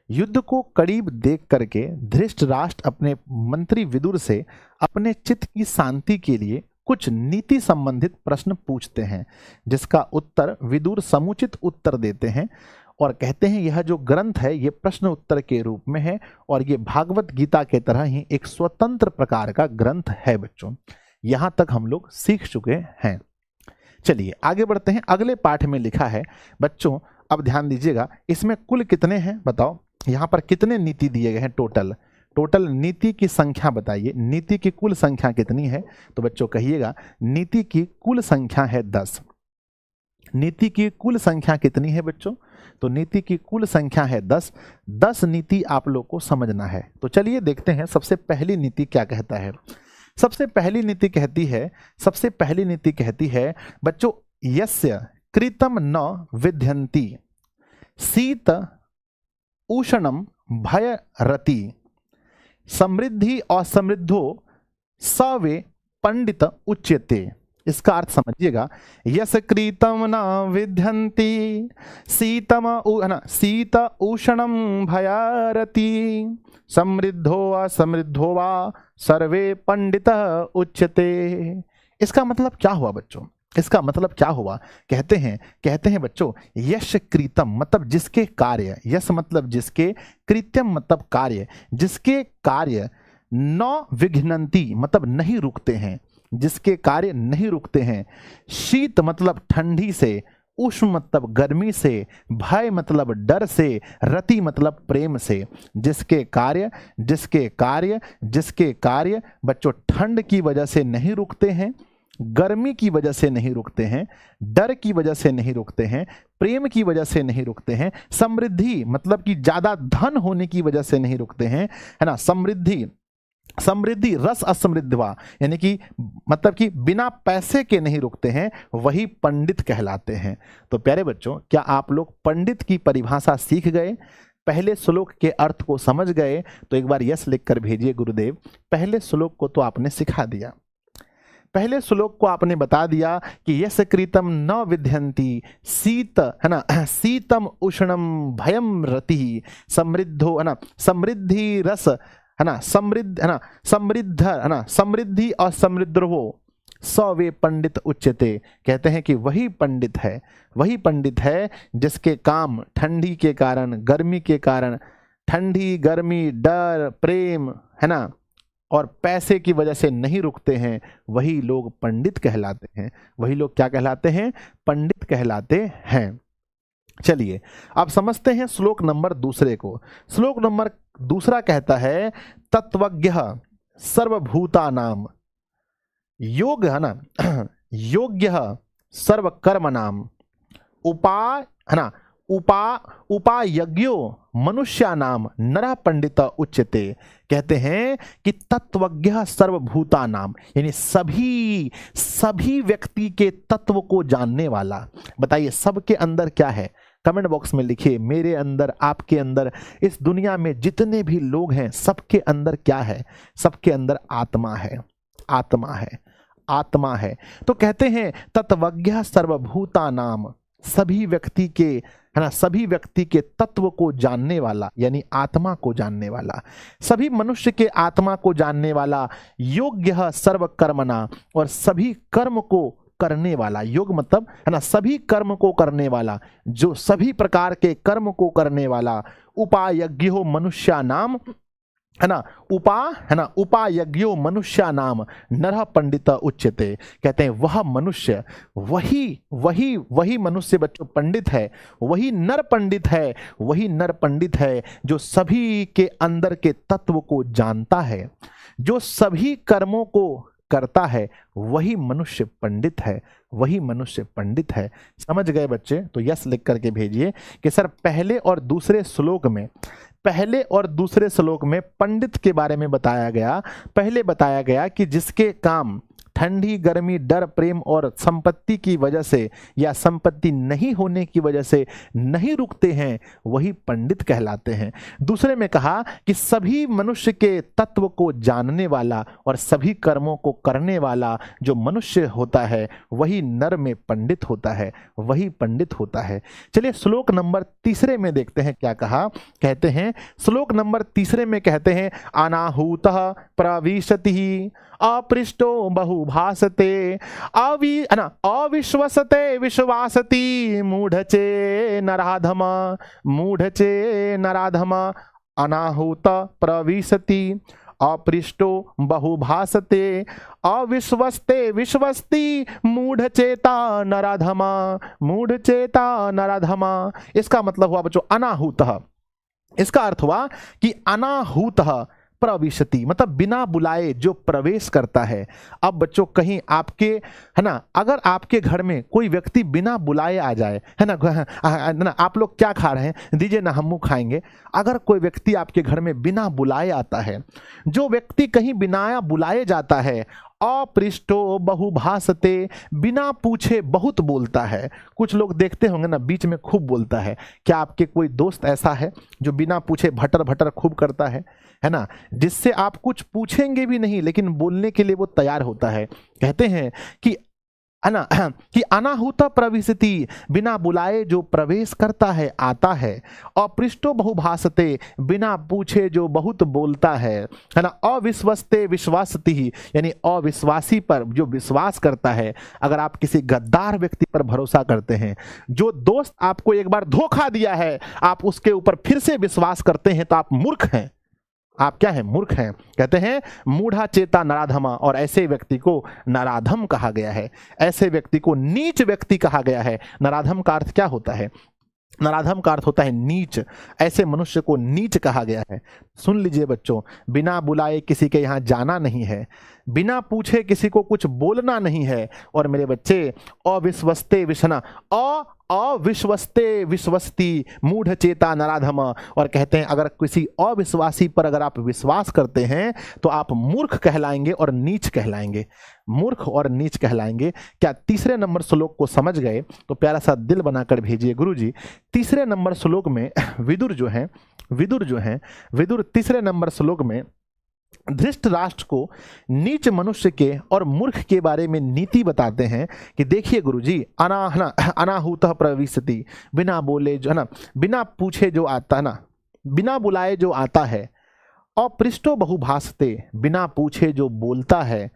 युद्ध को करीब देख करके धृतराष्ट्र अपने मंत्री विदुर से अपने चित्त की शांति के लिए कुछ नीति संबंधित प्रश्न पूछते हैं, जिसका उत्तर विदुर समुचित उत्तर देते हैं और कहते हैं यह जो ग्रंथ है ये प्रश्न उत्तर के रूप में है और ये भागवत गीता के तरह ही एक स्वतंत्र प्रकार का ग्रंथ है। बच्चों यहां तक हम लोग सीख चुके हैं। चलिए आगे बढ़ते हैं। अगले पाठ में लिखा है बच्चों, अब ध्यान दीजिएगा, इसमें कुल कितने हैं बताओ? यहां पर कितने नीति दिए गए हैं? टोटल नीति की संख्या बताइए। नीति की कुल संख्या कितनी है? तो बच्चों कहिएगा, नीति की कुल संख्या है 10। नीति की कुल संख्या कितनी है बच्चों? तो नीति की कुल संख्या है 10। 10 नीति आप लोग को समझना है। तो चलिए देखते हैं सबसे पहली नीति क्या कहता है। सबसे पहली नीति कहती है बच्चों, यस्य कृतम न विद्यन्ति शीत उष्णम भय रति समृद्धि और समृद्धो सवे पंडित उच्यते। इसका अर्थ समझिएगा, यस कृतम न विद्यन्ति शीत उष्णम भयारति समृद्धो असमृद्धो वा सर्वे पंडित उच्यते। इसका मतलब क्या हुआ बच्चों? इसका मतलब क्या हुआ? कहते हैं बच्चों, यश कृतम मतलब जिसके कार्य, यश मतलब जिसके, कृत्यम मतलब कार्य, जिसके कार्य न विघ्नन्ति मतलब नहीं रुकते हैं, जिसके कार्य नहीं रुकते हैं। शीत मतलब ठंडी से, उष्ण मतलब गर्मी से, भय मतलब डर से, रति मतलब प्रेम से। जिसके कार्य बच्चों ठंड की वजह से नहीं रुकते हैं, गर्मी की वजह से नहीं रुकते हैं, डर की वजह से नहीं रुकते हैं, प्रेम की वजह से नहीं रुकते हैं, समृद्धि मतलब कि ज्यादा धन होने की वजह से नहीं रुकते हैं, है ना। समृद्धि रस असमृद्धवा यानी कि मतलब कि बिना पैसे के नहीं रुकते हैं, वही पंडित कहलाते हैं। तो प्यारे बच्चों, क्या आप लोग पंडित की परिभाषा सीख गए? पहले श्लोक के अर्थ को समझ गए? तो एक बार यस लिखकर भेजिए गुरुदेव। पहले श्लोक को तो आपने सिखा दिया, पहले श्लोक को आपने बता दिया कि यस कृतम न विद्यन्ति शीत, है ना, शीतम उष्णम भयम रति समृद्धो, है ना, समृद्धि रस, है ना, समृद्धि और समृद्ध हो सवे पंडित उच्यते। कहते हैं कि वही पंडित है जिसके काम ठंडी के कारण, गर्मी के कारण, ठंडी गर्मी डर प्रेम, है ना, और पैसे की वजह से नहीं रुकते हैं, वही लोग पंडित कहलाते हैं। वही लोग क्या कहलाते हैं? पंडित कहलाते हैं। चलिए अब समझते हैं श्लोक नंबर दूसरे को। श्लोक नंबर दूसरा कहता है तत्वज्ञः सर्वभूतानां योग, है ना, योग्यः सर्वकर्मणां उपा, है ना, उपायज्ञो मनुष्यानां नरः पंडित उच्यते। कहते हैं कि तत्वज्ञः सर्वभूतानां यानी सभी व्यक्ति के तत्व को जानने वाला। बताइए सबके अंदर क्या है, कमेंट बॉक्स में लिखिए। मेरे अंदर, आपके अंदर, इस दुनिया में जितने भी लोग हैं सबके अंदर क्या है? सबके अंदर आत्मा है, आत्मा है, आत्मा है। तो कहते हैं तत्वज्ञः सर्वभूतानां, सभी व्यक्ति के, है ना, सभी व्यक्ति के तत्व को जानने वाला यानी आत्मा को जानने वाला, सभी मनुष्य के आत्मा को जानने वाला, योग्यः सर्वकर्मणा, और सभी कर्म को करने वाला। योग मतलब, है ना, सभी कर्म को करने वाला, जो सभी प्रकार के कर्म को करने वाला। उपायज्ञो मनुष्यानाम, है ना, उपायज्ञो मनुष्यानाम नरः पंडित उच्यते। कहते हैं वह मनुष्य, वही मनुष्य बच्चों पंडित है, वही नर पंडित है, वही नर पंडित है जो सभी के अंदर के तत्व को जानता है, जो सभी कर्मों को करता है, वही मनुष्य पंडित है, वही मनुष्य पंडित है। समझ गए बच्चे? तो यस लिख करके भेजिए कि सर पहले और दूसरे श्लोक में पंडित के बारे में बताया गया। पहले बताया गया कि जिसके काम ठंडी, गर्मी, डर, प्रेम और संपत्ति की वजह से या संपत्ति नहीं होने की वजह से नहीं रुकते हैं, वही पंडित कहलाते हैं। दूसरे में कहा कि सभी मनुष्य के तत्व को जानने वाला और सभी कर्मों को करने वाला जो मनुष्य होता है, वही नर में पंडित होता है, वही पंडित होता है। चलिए श्लोक नंबर तीसरे में देखते हैं क्या कहा। कहते हैं श्लोक नंबर तीसरे में कहते हैं अनाहूतः प्रविशति अपृष्टो बहुभासते अविश्वसते विश्वासति मूढ़चे नराधम अनाहूत प्रविशति अपृष्टो बहुभासते अविश्वस्ते विश्वस्ति मूढ़चेता नराधम। इसका मतलब हुआ बच्चों अनाहूतः। इसका अर्थ हुआ कि अनाहूतः प्रविशति मतलब बिना बुलाए जो प्रवेश करता है। अब बच्चों कहीं आपके, है ना, अगर आपके घर में कोई व्यक्ति बिना बुलाए आ जाए, है ना, आप लोग क्या खा रहे हैं, दीजिए ना हम खाएंगे। अगर कोई व्यक्ति आपके घर में बिना बुलाए आता है, जो व्यक्ति कहीं बिना बुलाए जाता है, अपृष्टो बहुभासते बिना पूछे बहुत बोलता है। कुछ लोग देखते होंगे ना बीच में खूब बोलता है। क्या आपके कोई दोस्त ऐसा है जो बिना पूछे भटर भटर खूब करता है ना, जिससे आप कुछ पूछेंगे भी नहीं लेकिन बोलने के लिए वो तैयार होता है। कहते हैं कि अनाहूत प्रविशति बिना बुलाए जो प्रवेश करता है, आता है। अपृष्टो बहुभासते बिना पूछे जो बहुत बोलता है ना। अविश्वस्ते विश्वासति यानी अविश्वासी पर जो विश्वास करता है। अगर आप किसी गद्दार व्यक्ति पर भरोसा करते हैं, जो दोस्त आपको एक बार धोखा दिया है, आप उसके ऊपर फिर से विश्वास करते हैं, तो आप मूर्ख हैं। आप क्या है? मूर्ख हैं। कहते हैं मूढ़ा चेता नराधमा, और ऐसे व्यक्ति को नराधम कहा गया है, ऐसे व्यक्ति को नीच व्यक्ति कहा गया है। नराधम का अर्थ क्या होता है? नराधम का अर्थ होता है नीच। ऐसे मनुष्य को नीच कहा गया है। सुन लीजिए बच्चों, बिना बुलाए किसी के यहाँ जाना नहीं है, बिना पूछे किसी को कुछ बोलना नहीं है। और मेरे बच्चे अविश्वस्ते विषना अविश्वस्ते विश्वस्ति मूढ़ चेता नराधम, और कहते हैं अगर किसी अविश्वासी पर अगर आप विश्वास करते हैं तो आप मूर्ख कहलाएंगे और नीच कहलाएंगे, मूर्ख और नीच कहलाएंगे। क्या तीसरे नंबर श्लोक को समझ गए? तो प्यारा सा दिल बनाकर भेजिए गुरुजी। तीसरे नंबर श्लोक में विदुर तीसरे नंबर श्लोक में धृष्ट राष्ट्र को नीच मनुष्य के और मूर्ख के बारे में नीति बताते हैं कि देखिए गुरुजी, अनाहूतः प्रविशति बिना बोले जो है ना, बिना पूछे जो आता है ना, बिना बुलाए जो आता है। अपृष्टो बहुभासते बिना पूछे जो बोलता है।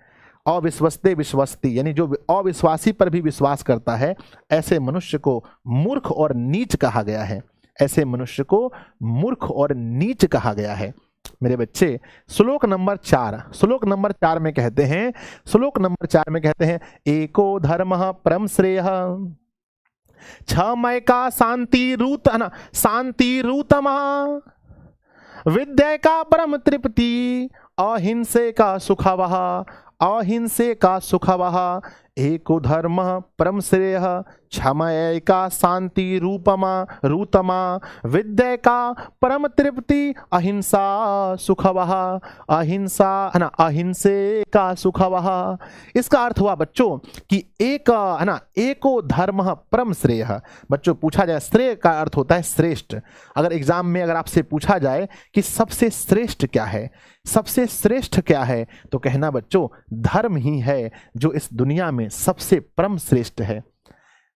अविश्वस्ते विश्वस्ति यानी जो अविश्वासी पर भी विश्वास करता है। ऐसे मनुष्य को मूर्ख और नीच कहा गया है, ऐसे मनुष्य को मूर्ख और नीच कहा गया है। मेरे बच्चे श्लोक नंबर 4 में कहते हैं, एको धर्मः परम श्रेयः क्षमय का शांति रूत है ना, शांति रूतमा, विद्या का परम तृप्ति, अहिंसे का सुखवह, अहिंसे का सुखवह, एको धर्म परम श्रेय, क्षमय का शांति रूतमा, विद्या का परम तृप्ति, अहिंसा सुखवह, अहिंसा है ना, अहिंसे का सुखवह। इसका अर्थ हुआ बच्चों कि एक है ना, एको धर्म परम श्रेय। बच्चों पूछा जाए, श्रेय का अर्थ होता है श्रेष्ठ। अगर एग्जाम में अगर आपसे पूछा जाए कि सबसे श्रेष्ठ क्या है, सबसे श्रेष्ठ क्या है, तो कहना बच्चों धर्म ही है जो इस दुनिया में सबसे परम श्रेष्ठ है।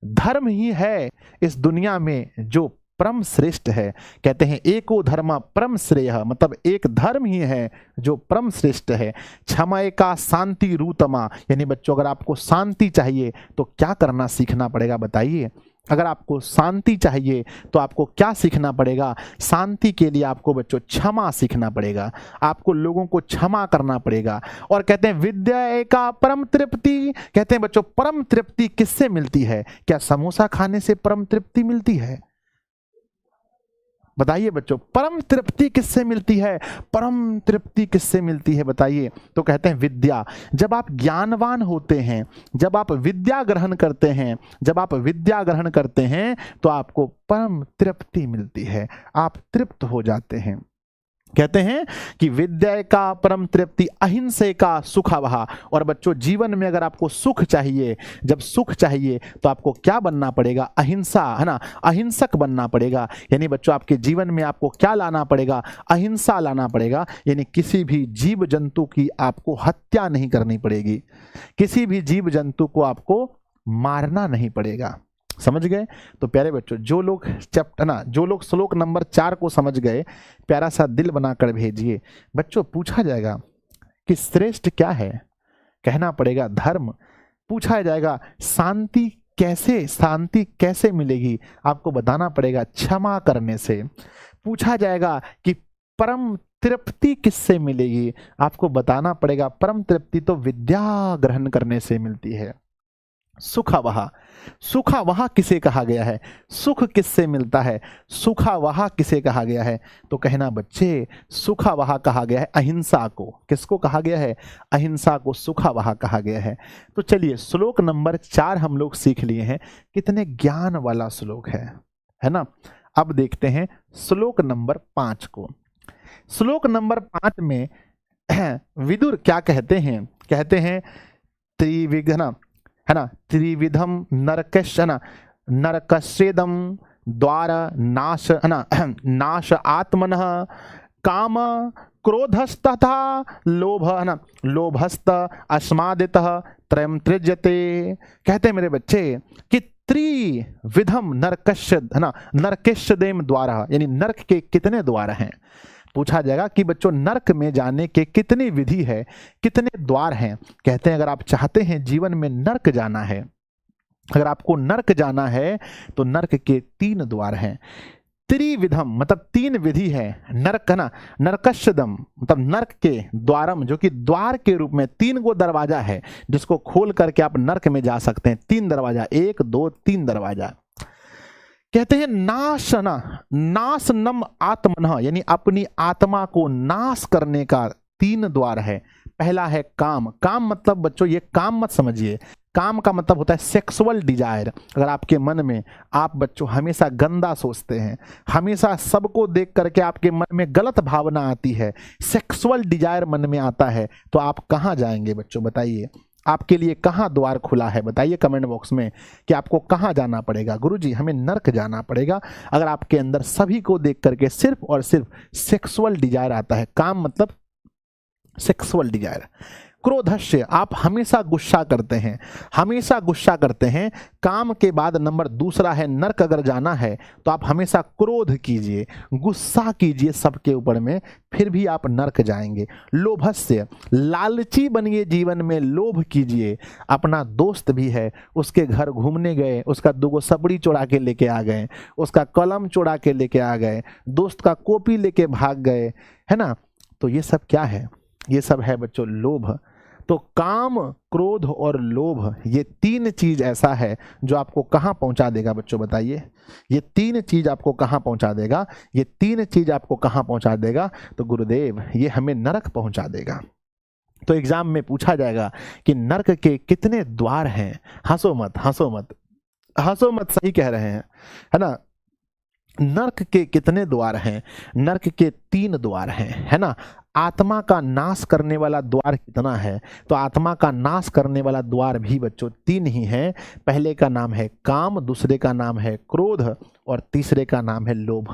धर्म ही है इस दुनिया में जो परम श्रेष्ठ है। कहते हैं एको धर्म परम श्रेय, मतलब एक धर्म ही है जो परम श्रेष्ठ है। क्षमय का शांति रूतमा, यानी बच्चों अगर आपको शांति चाहिए तो क्या करना सीखना पड़ेगा बताइए। अगर आपको शांति चाहिए तो आपको क्या सीखना पड़ेगा? शांति के लिए आपको बच्चों क्षमा सीखना पड़ेगा, आपको लोगों को क्षमा करना पड़ेगा। और कहते हैं विद्या का परम तृप्ति, कहते हैं बच्चों परम तृप्ति किससे मिलती है? क्या समोसा खाने से परम तृप्ति मिलती है? बताइए बच्चों, परम तृप्ति किससे मिलती है? परम तृप्ति किससे मिलती है बताइए। तो कहते हैं विद्या। जब आप ज्ञानवान होते हैं, जब आप विद्या ग्रहण करते हैं, जब आप विद्या ग्रहण करते हैं तो आपको परम तृप्ति मिलती है, आप तृप्त हो जाते हैं। कहते हैं कि विद्या का परम तृप्ति, अहिंसे का सुखवह। और बच्चों जीवन में अगर आपको सुख चाहिए, जब सुख चाहिए तो आपको क्या बनना पड़ेगा? अहिंसा, है ना, अहिंसक बनना पड़ेगा। यानी बच्चों आपके जीवन में आपको क्या लाना पड़ेगा? अहिंसा लाना पड़ेगा। यानी किसी भी जीव जंतु की आपको हत्या नहीं करनी पड़ेगी, किसी भी जीव जंतु को आपको मारना नहीं पड़ेगा। समझ गए? तो प्यारे बच्चों जो लोग चैप्टर ना, जो लोग श्लोक नंबर 4 को समझ गए, प्यारा सा दिल बनाकर भेजिए। बच्चों पूछा जाएगा कि श्रेष्ठ क्या है, कहना पड़ेगा धर्म। पूछा जाएगा शांति कैसे मिलेगी, आपको बताना पड़ेगा क्षमा करने से। पूछा जाएगा कि परम तृप्ति किससे मिलेगी, आपको बताना पड़ेगा परम तृप्ति तो विद्या ग्रहण करने से मिलती है। सुखवह, सुखवह किसे कहा गया है? सुख किससे मिलता है? सुखवह किसे कहा गया है? तो कहना बच्चे सुखवह कहा गया है अहिंसा को। किसको कहा गया है? अहिंसा को सुखवह कहा गया है। तो चलिए श्लोक नंबर 4 हम लोग सीख लिए हैं। कितने ज्ञान वाला श्लोक है ना। अब देखते हैं श्लोक नंबर 5 को। श्लोक नंबर 5 में विदुर क्या कहते हैं? कहते हैं त्रिविघ्न, है ना, त्रिविधम नरकश्चन नरकस्येदम द्वार नाश, है ना, नाश आत्मनः काम क्रोधस्तथा लोभ, है ना, लोभस्त अस्मादितः त्रयं त्यज्यते। कहते हैं मेरे बच्चे कि त्रिविधम नरकश्य, है ना, नरकेश्यदेम द्वारा, यानी नरक के कितने द्वार हैं। पूछा जाएगा कि बच्चों नरक में जाने के कितनी विधि है, कितने द्वार हैं। कहते हैं अगर आप चाहते हैं जीवन में नरक जाना है, अगर आपको नरक जाना है तो नरक के 3 द्वार हैं। त्रिविधम मतलब 3 विधि है। नरक, है ना, नरकश्यदम मतलब नरक के द्वारम, जो कि द्वार के रूप में 3 गो दरवाजा है जिसको खोल करके आप नरक में जा सकते हैं। 3 दरवाजा, 1 2 3 दरवाजा। कहते हैं नाश, ना, नाशनम आत्मनः, यानी अपनी आत्मा को नाश करने का 3 द्वार है। पहला है काम। काम मतलब बच्चों ये काम मत समझिए, काम का मतलब होता है सेक्सुअल डिजायर। अगर आपके मन में आप बच्चों हमेशा गंदा सोचते हैं, हमेशा सबको देख करके आपके मन में गलत भावना आती है, सेक्सुअल डिजायर मन में आता है, तो आप कहाँ जाएंगे बच्चों बताइए? आपके लिए कहाँ द्वार खुला है बताइए कमेंट बॉक्स में कि आपको कहाँ जाना पड़ेगा। गुरुजी हमें नरक जाना पड़ेगा अगर आपके अंदर सभी को देख करके सिर्फ और सिर्फ सेक्सुअल डिजायर आता है। काम मतलब सेक्सुअल डिजायर। क्रोधस्य, आप हमेशा गुस्सा करते हैं, हमेशा गुस्सा करते हैं। काम के बाद नंबर 2 है नरक। अगर जाना है तो आप हमेशा क्रोध कीजिए, गुस्सा कीजिए सबके ऊपर में, फिर भी आप नरक जाएंगे। लोभस्य, लालची बनिए, जीवन में लोभ कीजिए। अपना दोस्त भी है, उसके घर घूमने गए, उसका 2 सपड़ी चुरा के लेके आ गए, उसका कलम चुरा के लेके आ गए, दोस्त का कॉपी लेके भाग गए, है ना। तो ये सब क्या है? ये सब है बच्चों लोभ। तो काम, क्रोध और लोभ, ये तीन चीज ऐसा है जो आपको कहाँ पहुंचा देगा बच्चों, बताइए। ये तीन चीज आपको कहाँ पहुंचा देगा, ये तीन चीज आपको कहाँ पहुंचा देगा? तो गुरुदेव ये हमें नरक पहुंचा देगा। तो एग्जाम में पूछा जाएगा कि नरक के कितने द्वार हैं? हंसो मत, हंसो मत, हंसो मत, सही कह रहे हैं, है ना। नरक के कितने द्वार हैं? नरक के 3 द्वार हैं, है ना। आत्मा का नाश करने वाला द्वार कितना है? तो आत्मा का नाश करने वाला द्वार भी बच्चों 3 ही हैं। पहले का नाम है काम, दूसरे का नाम है क्रोध और तीसरे का नाम है लोभ।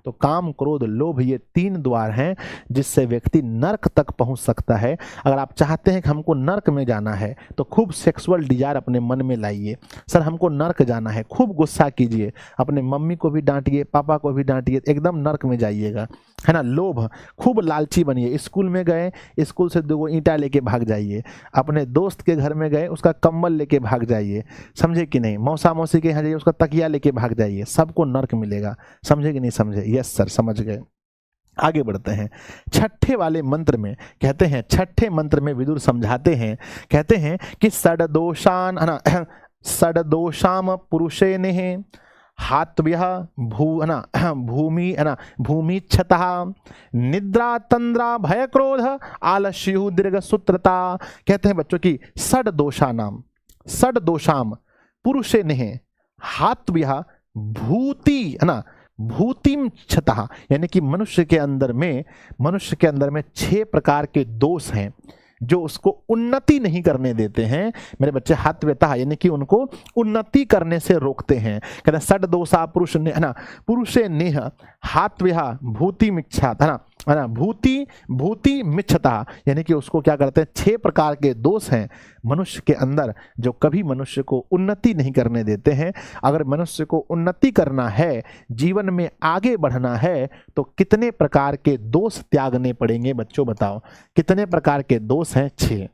तो काम, क्रोध, लोभ, ये 3 द्वार हैं जिससे व्यक्ति नर्क तक पहुंच सकता है। अगर आप चाहते हैं कि हमको नर्क में जाना है तो खूब सेक्सुअल डिजायर अपने मन में लाइए, सर हमको नर्क जाना है, खूब गुस्सा कीजिए, अपने मम्मी को भी डांटिए, पापा को भी डांटिए, एकदम नर्क में जाइएगा, है ना। लोभ, खूब लालची बनिए, स्कूल में गए, स्कूल से 2 ईंटा लेके भाग जाइए, अपने दोस्त के घर में गए उसका कंबल लेके भाग जाइए, समझे कि नहीं। मौसा मौसी के यहाँ जाइए उसका तकिया लेके भाग जाइए, सबको नर्क मिलेगा, समझे कि नहीं समझे? यस सर, समझ गए। आगे बढ़ते हैं। छठे वाले मंत्र में कहते हैं, छठे मंत्र में विदुर समझाते हैं, कहते हैं कि षड्दोषान, है ना, षड्दोषाम पुरुषे नेहे हात्व्यः भूमि, है ना, भूमिच्छतः निद्रा तंद्रा भय क्रोध आलस्यु दीर्घ सूत्रता। कहते हैं बच्चों की षड्दोषानाम, षड्दोषाम पुरुषे नेहे हात्व्यः भूति, है ना, भूतिम छतः, यानी कि मनुष्य के अंदर में 6 प्रकार के दोष हैं जो उसको उन्नति नहीं करने देते हैं मेरे बच्चे। हात्व्यतः यानी कि उनको उन्नति करने से रोकते हैं। कहते हैं षड दोषा पुरुष ने, है ना, पुरुषे नेह हात्व्यः भूति मिच्छा, है ना, भूति मिच्छता, यानी कि उसको क्या करते हैं, 6 प्रकार के दोष हैं मनुष्य के अंदर जो कभी मनुष्य को उन्नति नहीं करने देते हैं। अगर मनुष्य को उन्नति करना है, जीवन में आगे बढ़ना है, तो कितने प्रकार के दोष त्यागने पड़ेंगे बच्चों, बताओ कितने प्रकार के दोष हैं? 6।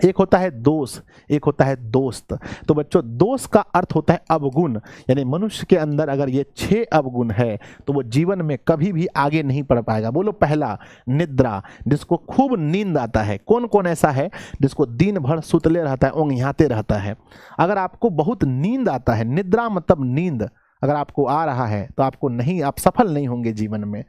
एक होता है दोष, एक होता है दोस्त। तो बच्चों दोष का अर्थ होता है अवगुण, यानी मनुष्य के अंदर अगर ये 6 अवगुण है तो वो जीवन में कभी भी आगे नहीं बढ़ पाएगा। बोलो, पहला निद्रा, जिसको खूब नींद आता है। कौन कौन ऐसा है जिसको दिन भर सुतले रहता है, ओंघियाते रहता है? अगर आपको बहुत नींद आता है, निद्रा मतलब नींद, अगर आपको आ रहा है तो आपको नहीं, आप सफल नहीं होंगे जीवन में।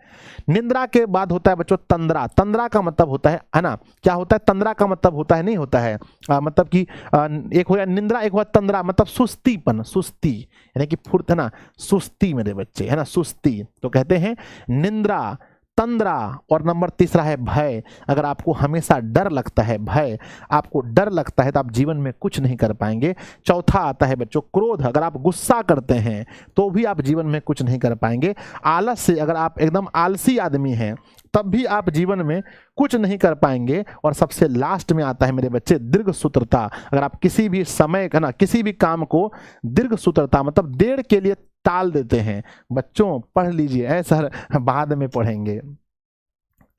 निद्रा के बाद होता है बच्चों तंद्रा। तंद्रा का मतलब होता है ना, क्या होता है तंद्रा का मतलब होता है, नहीं होता है मतलब कि एक हो गया निद्रा, एक हुआ तंद्रा, मतलब सुस्तीपन, सुस्ती यानी कि फुर्त, है ना, सुस्ती मेरे बच्चे, है ना, सुस्ती। तो कहते हैं निद्रा, तंद्रा, और नंबर 3 है भय। अगर आपको हमेशा डर लगता है, भय, आपको डर लगता है तो आप जीवन में कुछ नहीं कर पाएंगे। चौथा आता है बच्चों क्रोध। अगर आप गुस्सा करते हैं तो भी आप जीवन में कुछ नहीं कर पाएंगे। आलस्य, अगर आप एकदम आलसी आदमी हैं तब भी आप जीवन में कुछ नहीं कर पाएंगे। और सबसे लास्ट में आता है मेरे बच्चे दीर्घ सूत्रता। अगर आप किसी भी समय, है ना, किसी भी काम को दीर्घ सूत्रता मतलब देर के लिए टाल देते हैं। बच्चों पढ़ लीजिए, ऐसा बाद में पढ़ेंगे।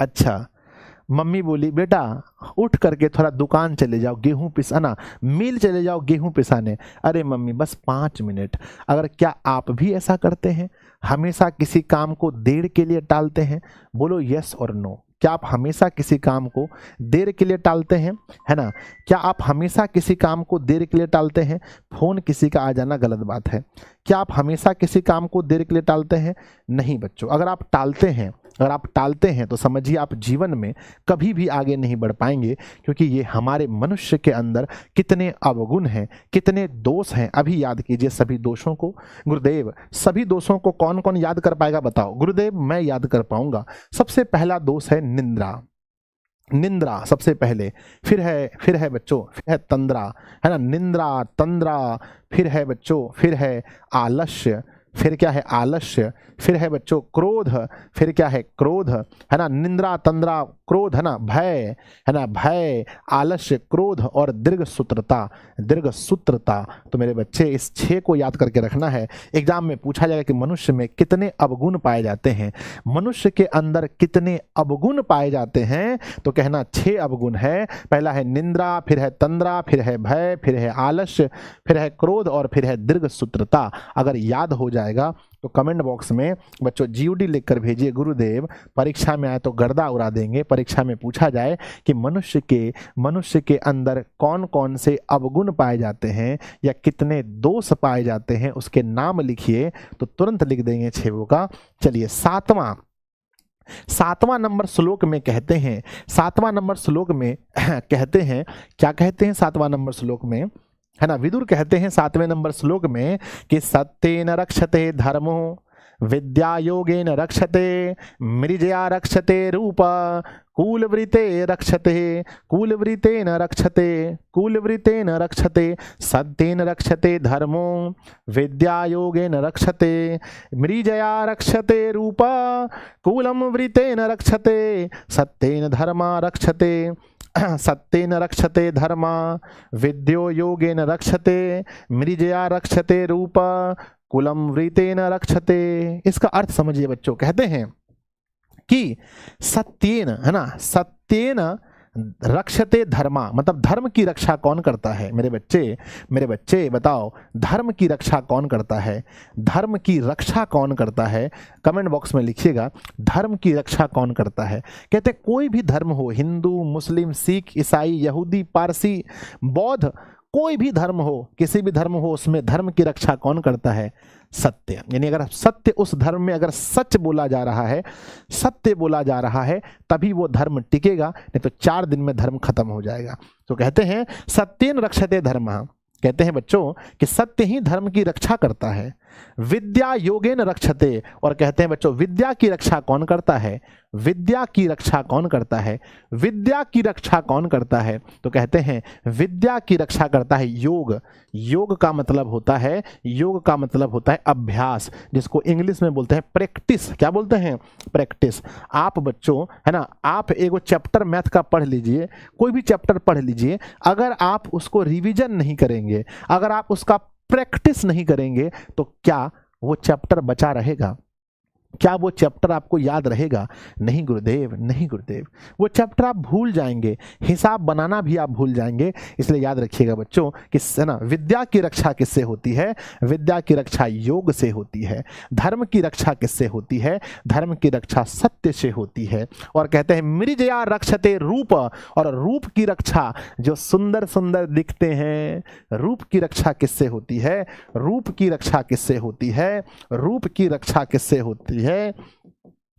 अच्छा, मम्मी बोली बेटा उठ करके थोड़ा दुकान चले जाओ, गेहूं पिसाना, मिल चले जाओ गेहूं पिसाने। अरे मम्मी बस 5 मिनट। अगर क्या आप भी ऐसा करते हैं, हमेशा किसी काम को देर के लिए टालते हैं? बोलो यस और नो। क्या आप हमेशा किसी काम को देर के लिए टालते हैं, है ना? क्या आप हमेशा किसी काम को देर के लिए टालते हैं? फोन किसी का आ जाना गलत बात है। क्या आप हमेशा किसी काम को देर के लिए टालते हैं? नहीं बच्चों, अगर आप टालते हैं तो समझिए आप जीवन में कभी भी आगे नहीं बढ़ पाएंगे, क्योंकि ये हमारे मनुष्य के अंदर कितने अवगुण हैं, कितने दोष हैं। अभी याद कीजिए सभी दोषों को। गुरुदेव सभी दोषों को कौन कौन याद कर पाएगा बताओ? गुरुदेव मैं याद कर पाऊंगा। सबसे पहला दोष है निंद्रा, निंद्रा सबसे पहले, फिर है बच्चों, फिर है तंद्रा, है ना, निंद्रा, तंद्रा, फिर है बच्चों, फिर है आलस्य, फिर क्या है आलस्य, फिर है बच्चों क्रोध, फिर क्या है क्रोध, है ना, निंद्रा, तंद्रा, क्रोध, है ना, भय, है ना, भय, आलस्य, क्रोध और दीर्घ सूत्रता, दीर्घ सूत्रता। तो मेरे बच्चे इस 6 को याद करके रखना है। एग्जाम में पूछा जाएगा कि मनुष्य में कितने अवगुण पाए जाते हैं, मनुष्य के अंदर कितने अवगुण पाए जाते हैं, तो कहना 6 अवगुण है। पहला है निंद्रा, फिर है तंद्रा, फिर है भय, फिर है आलस्य, फिर है क्रोध और फिर है दीर्घ सूत्रता। अगर याद हो जाएगा तो कमेंट बॉक्स में बच्चों जीओडी लिखकर भेजिए, गुरुदेव परीक्षा में आए तो गर्दा उड़ा देंगे। परीक्षा में पूछा जाए कि मनुष्य के अंदर कौन कौन से अवगुण पाए जाते हैं या कितने दोष पाए जाते हैं, उसके नाम लिखिए, तो तुरंत लिख देंगे छेवों का। चलिए सातवां नंबर श्लोक में कहते हैं, सातवां नंबर श्लोक में कहते हैं, क्या कहते हैं सातवां नंबर श्लोक में, है ना, विदुर कहते हैं 7वें नंबर श्लोक में कि सत्येन रक्षते धर्मो विद्या योगेन रक्षते मृजया रक्षते रूप कुलवृते रक्षते सत्येन रक्षते धर्मो विद्या योगेन रक्षते मृजया रक्षते रूप कुलम वृतेन रक्षते सत्येन धर्मा रक्षते सत्येन रक्षते धर्मा विद्यो योगेन रक्षते मृजया रक्षते रूप कुलम वृतेन रक्षते। इसका अर्थ समझिए बच्चों, कहते हैं कि सत्येन, है ना, सत्येन रक्षते धर्मा, मतलब धर्म की रक्षा कौन करता है? मेरे बच्चे बताओ, धर्म की रक्षा कौन करता है? धर्म की रक्षा कौन करता है? कमेंट बॉक्स में लिखिएगा, धर्म की रक्षा कौन करता है। कहते कोई भी धर्म हो, हिंदू, मुस्लिम, सिख, ईसाई, यहूदी, पारसी, बौद्ध, कोई भी धर्म हो, किसी भी धर्म हो, उसमें धर्म की रक्षा कौन करता है? सत्य। यानी अगर सत्य उस धर्म में अगर सच बोला जा रहा है, सत्य बोला जा रहा है, तभी वो धर्म टिकेगा, नहीं तो 4 दिन में धर्म खत्म हो जाएगा। तो कहते हैं सत्येन रक्षते धर्मः, कहते हैं बच्चों कि सत्य ही धर्म की रक्षा करता है। विद्या योगेन रक्षते, और कहते हैं बच्चों विद्या की रक्षा कौन करता है? विद्या की रक्षा कौन करता है? विद्या की रक्षा कौन करता है? तो कहते हैं विद्या की रक्षा करता है योग। योग का मतलब होता है, योग का मतलब होता है अभ्यास, जिसको इंग्लिश में बोलते हैं प्रैक्टिस। क्या बोलते हैं? प्रैक्टिस। आप बच्चों, है ना, आप एगो चैप्टर मैथ का पढ़ लीजिए, कोई भी चैप्टर पढ़ लीजिए, अगर आप उसको रिवीजन नहीं करेंगे, अगर आप उसका प्रैक्टिस नहीं करेंगे, तो क्या वो चैप्टर बचा रहेगा? क्या वो चैप्टर आपको याद रहेगा? नहीं गुरुदेव, नहीं गुरुदेव, वो चैप्टर आप भूल जाएंगे, हिसाब बनाना भी आप भूल जाएंगे। इसलिए याद रखिएगा बच्चों कि, है ना, विद्या की रक्षा किससे होती है? विद्या की रक्षा योग से होती है। धर्म की रक्षा किससे होती है? धर्म की रक्षा सत्य से होती है। और कहते हैं मृजया रक्षते रूप, और रूप की रक्षा, जो सुंदर सुंदर दिखते हैं, रूप की रक्षा किससे होती है? रूप की रक्षा किससे होती है? रूप की रक्षा किससे होती है?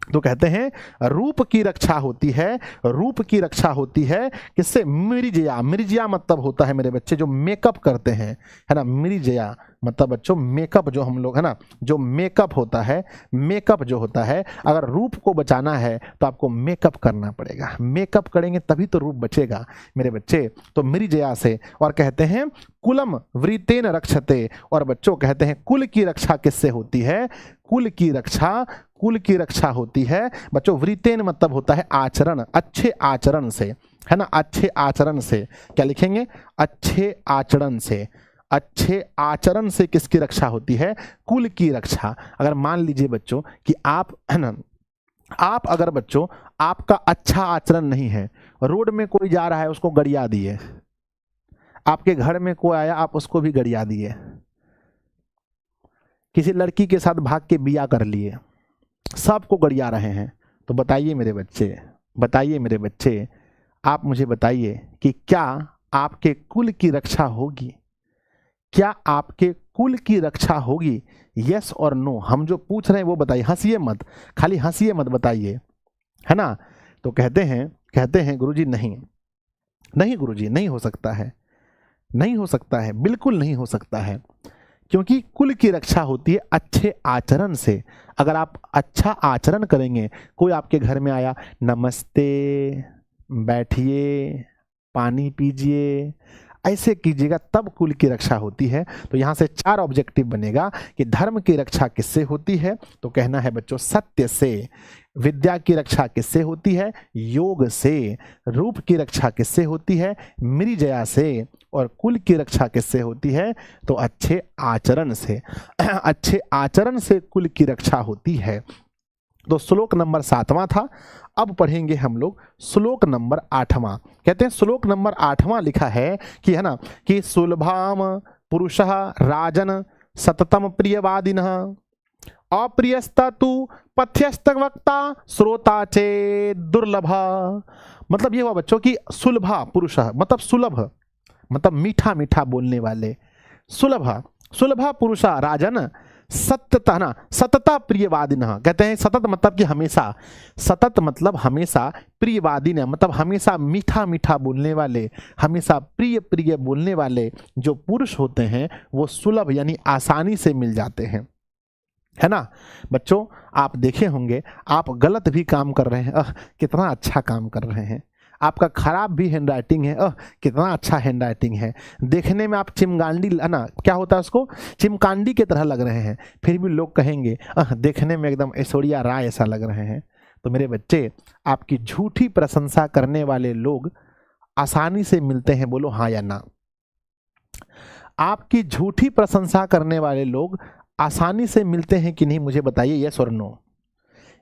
तो कहते हैं रूप की रक्षा होती है, रूप की रक्षा होती है किससे? मृजया। मृजया मतलब होता है मेरे बच्चे जो मेकअप करते हैं, है ना, मृजया मतलब बच्चों मेकअप, जो हम लोग, है ना, जो मेकअप होता है, मेकअप जो होता है, अगर रूप को बचाना है तो आपको मेकअप करना पड़ेगा, मेकअप करेंगे तभी तो रूप बचेगा मेरे बच्चे। तो मृजया से। और कहते हैं कुलम वृतेन रक्षते, और बच्चों कहते हैं कुल की रक्षा किससे होती है? कुल की रक्षा होती है बच्चों वृतेन मतलब होता है आचरण, अच्छे आचरण से, है ना, अच्छे आचरण से। क्या लिखेंगे? अच्छे आचरण से। अच्छे आचरण से किसकी रक्षा होती है? कुल की रक्षा। अगर मान लीजिए बच्चों कि आप, है ना, आप अगर बच्चों आपका अच्छा आचरण नहीं है, रोड में कोई जा रहा है उसको गरिया दिए, आपके घर में कोई आया आप उसको भी गरिया दिए, किसी लड़की के साथ भाग के बिया कर लिए, सबको गरिया रहे हैं, तो बताइए मेरे बच्चे, आप मुझे बताइए कि क्या आपके कुल की रक्षा होगी? क्या आपके कुल की रक्षा होगी? यस और नो, हम जो पूछ रहे हैं वो बताइए, हंसिए मत, खाली हंसिए मत, बताइए, है ना। तो कहते हैं गुरुजी नहीं गुरुजी, नहीं हो सकता है, नहीं हो सकता है, बिल्कुल नहीं हो सकता है, क्योंकि कुल की रक्षा होती है अच्छे आचरण से। अगर आप अच्छा आचरण करेंगे, कोई आपके घर में आया, नमस्ते, बैठिए, पानी पीजिए, ऐसे कीजिएगा, तब कुल की रक्षा होती है। तो यहाँ से 4 ऑब्जेक्टिव बनेगा कि धर्म की रक्षा किससे होती है? तो कहना है बच्चों सत्य से। विद्या की रक्षा किससे होती है? योग से। रूप की रक्षा किससे होती है? मृजया से। और कुल की रक्षा किससे होती है? तो अच्छे आचरण से। अच्छे आचरण से कुल की रक्षा होती है। तो श्लोक नंबर 7वां था। अब पढ़ेंगे हम लोग श्लोक नंबर 8वां। कहते हैं श्लोक नंबर 8वां लिखा है कि, है ना, कि सुलभाम पुरुषः राजन सततम प्रियवादिनः, अप्रियस्ता तु पथ्यस्थ वक्ता श्रोता चे दुर्लभ। मतलब ये हुआ बच्चों की सुलभा पुरुष, मतलब सुलभ, मतलब मीठा मीठा बोलने वाले, सुलभ सुलभा पुरुष राजन सत्यता ना सतता प्रियवादिन। कहते हैं सतत मतलब कि हमेशा, सतत मतलब हमेशा, प्रियवादी ने मतलब हमेशा मीठा मीठा बोलने वाले, हमेशा प्रिय प्रिय बोलने वाले जो पुरुष होते हैं वो सुलभ यानी आसानी से मिल जाते हैं, है ना बच्चों। आप देखे होंगे आप गलत भी काम कर रहे हैं, कितना अच्छा काम कर रहे हैं, आपका खराब भी हैंड राइटिंग है, कितना अच्छा हैंड राइटिंग है, देखने में आप चिमगांडी, है ना, क्या होता है उसको, चिमकांडी की तरह लग रहे हैं, फिर भी लोग कहेंगे देखने में एकदम ऐश्वर्या राय ऐसा लग रहे हैं। तो मेरे बच्चे, आपकी झूठी प्रशंसा करने वाले लोग आसानी से मिलते हैं, बोलो हाँ या ना। आपकी झूठी प्रशंसा करने वाले लोग आसानी से मिलते हैं कि नहीं, मुझे बताइए, यस और नो,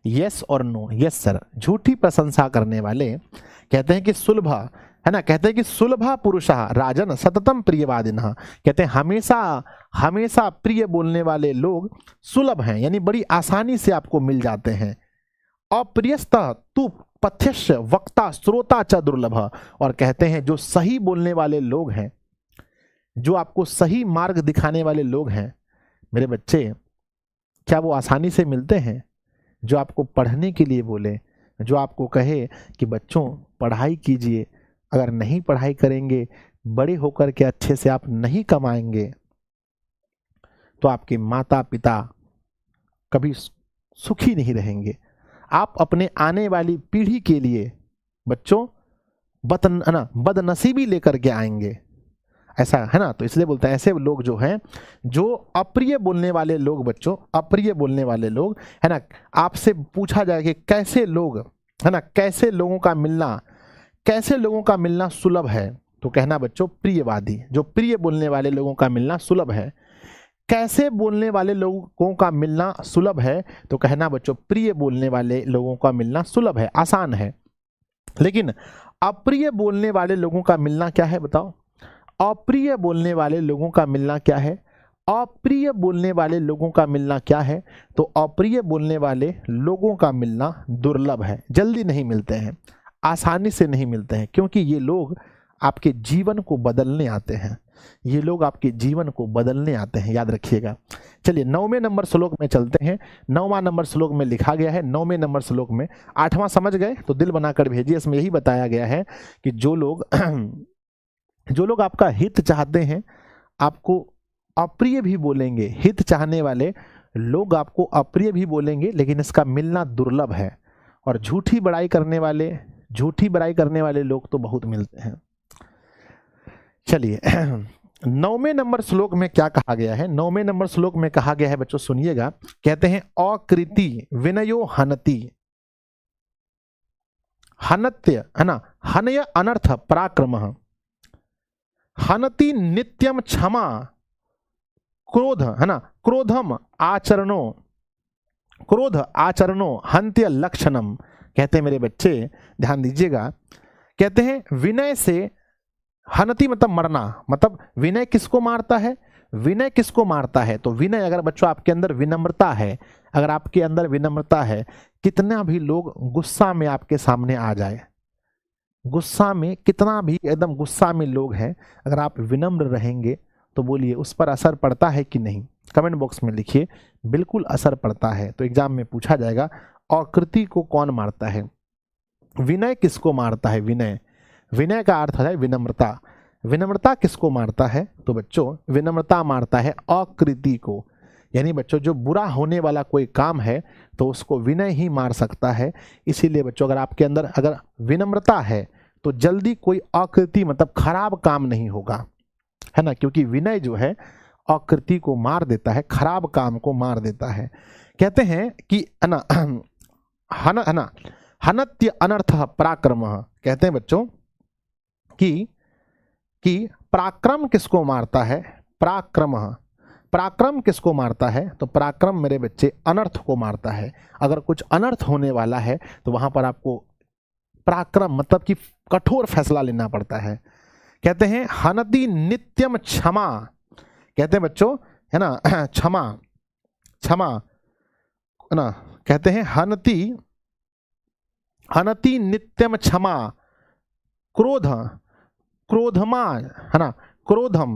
यस और नो। यस सर, झूठी प्रशंसा करने वाले कहते हैं कि सुलभ, है ना, कहते हैं कि सुलभा पुरुष राजन सततम प्रियवादिन। कहते हैं हमेशा हमेशा प्रिय बोलने वाले लोग सुलभ हैं, यानी बड़ी आसानी से आपको मिल जाते हैं। अप्रियस्ता तु पथ्यस्य वक्ता श्रोता च दुर्लभ। और कहते हैं जो सही बोलने वाले लोग हैं, जो आपको सही मार्ग दिखाने वाले लोग हैं मेरे बच्चे, क्या वो आसानी से मिलते हैं? जो आपको पढ़ने के लिए बोले, जो आपको कहे कि बच्चों पढ़ाई कीजिए, अगर नहीं पढ़ाई करेंगे, बड़े होकर के अच्छे से आप नहीं कमाएंगे, तो आपके माता पिता कभी सुखी नहीं रहेंगे। आप अपने आने वाली पीढ़ी के लिए बच्चों बदनसीबी लेकर के आएंगे, ऐसा है ना। तो इसलिए बोलते हैं ऐसे लोग जो हैं, जो अप्रिय बोलने वाले लोग, बच्चों अप्रिय बोलने वाले लोग, है ना, आपसे पूछा जाए कि कैसे लोग, है ना, कैसे लोगों का मिलना, कैसे लोगों का मिलना सुलभ है, तो कहना बच्चों प्रियवादी, जो प्रिय बोलने वाले लोगों का मिलना सुलभ है। कैसे बोलने वाले लोगों का मिलना सुलभ है, तो कहना बच्चों प्रिय बोलने वाले लोगों का मिलना सुलभ है, आसान है। लेकिन अप्रिय बोलने वाले लोगों का मिलना क्या है, बताओ? अप्रिय बोलने वाले लोगों का मिलना क्या है? अप्रिय बोलने वाले लोगों का मिलना क्या है? तो अप्रिय बोलने वाले लोगों का मिलना दुर्लभ है, जल्दी नहीं मिलते हैं, आसानी से नहीं मिलते हैं, क्योंकि ये लोग आपके जीवन को बदलने आते हैं, ये लोग आपके जीवन को बदलने आते हैं, याद रखिएगा। चलिए 9वें नंबर श्लोक में चलते हैं। 9वां नंबर श्लोक में लिखा गया है, 9वें नंबर श्लोक में, 8वां समझ गए तो दिल बनाकर भेजिए। इसमें यही बताया गया है कि जो लोग आपका हित चाहते हैं, आपको अप्रिय भी बोलेंगे, हित चाहने वाले लोग आपको अप्रिय भी बोलेंगे, लेकिन इसका मिलना दुर्लभ है। और झूठी बड़ाई करने वाले लोग तो बहुत मिलते हैं। चलिए 9वें नंबर श्लोक में क्या कहा गया है? 9वें नंबर श्लोक में कहा गया है बच्चों, सुनिएगा, कहते हैं अकृति विनयो हनति, हनत्य, है ना, हनय अनर्थ पराक्रमः, हनति नित्यम क्षमा क्रोध, है ना, क्रोध आचरणो हंत्य लक्षणम। कहते हैं मेरे बच्चे ध्यान दीजिएगा, कहते हैं विनय से, हनति मतलब मरना, मतलब विनय किसको मारता है? विनय किसको मारता है? तो विनय, अगर बच्चों आपके अंदर विनम्रता है, अगर आपके अंदर विनम्रता है, कितना भी लोग गुस्सा में आपके सामने आ जाए, गुस्सा में, कितना भी एकदम गुस्सा में लोग हैं, अगर आप विनम्र रहेंगे तो बोलिए उस पर असर पड़ता है कि नहीं? कमेंट बॉक्स में लिखिए, बिल्कुल असर पड़ता है। तो एग्जाम में पूछा जाएगा अकृति को कौन मारता है, विनय किसको मारता है? विनय का अर्थ है विनम्रता। विनम्रता किसको मारता है? तो बच्चों विनम्रता मारता है अकृति को, यानी बच्चों जो बुरा होने वाला कोई काम है तो उसको विनय ही मार सकता है। इसीलिए बच्चों अगर आपके अंदर अगर विनम्रता है तो जल्दी कोई अकृति मतलब खराब काम नहीं होगा, है ना, क्योंकि विनय जो है अकृति को मार देता है, खराब काम को मार देता है। कहते हैं कि हनत्य अनर्थ पराक्रमः, कहते हैं बच्चों कि पराक्रम किसको मारता है? पराक्रम किसको मारता है? तो पराक्रम मेरे बच्चे अनर्थ को मारता है। अगर कुछ अनर्थ होने वाला है तो वहां पर आपको पराक्रम मतलब कि कठोर फैसला लेना पड़ता है। कहते हैं हनति नित्यम क्षमा, कहते हैं बच्चों, है ना, क्षमा ना कहते हैं हनति हनति नित्यम क्षमा क्रोध क्रोधमा, है ना, क्रोधम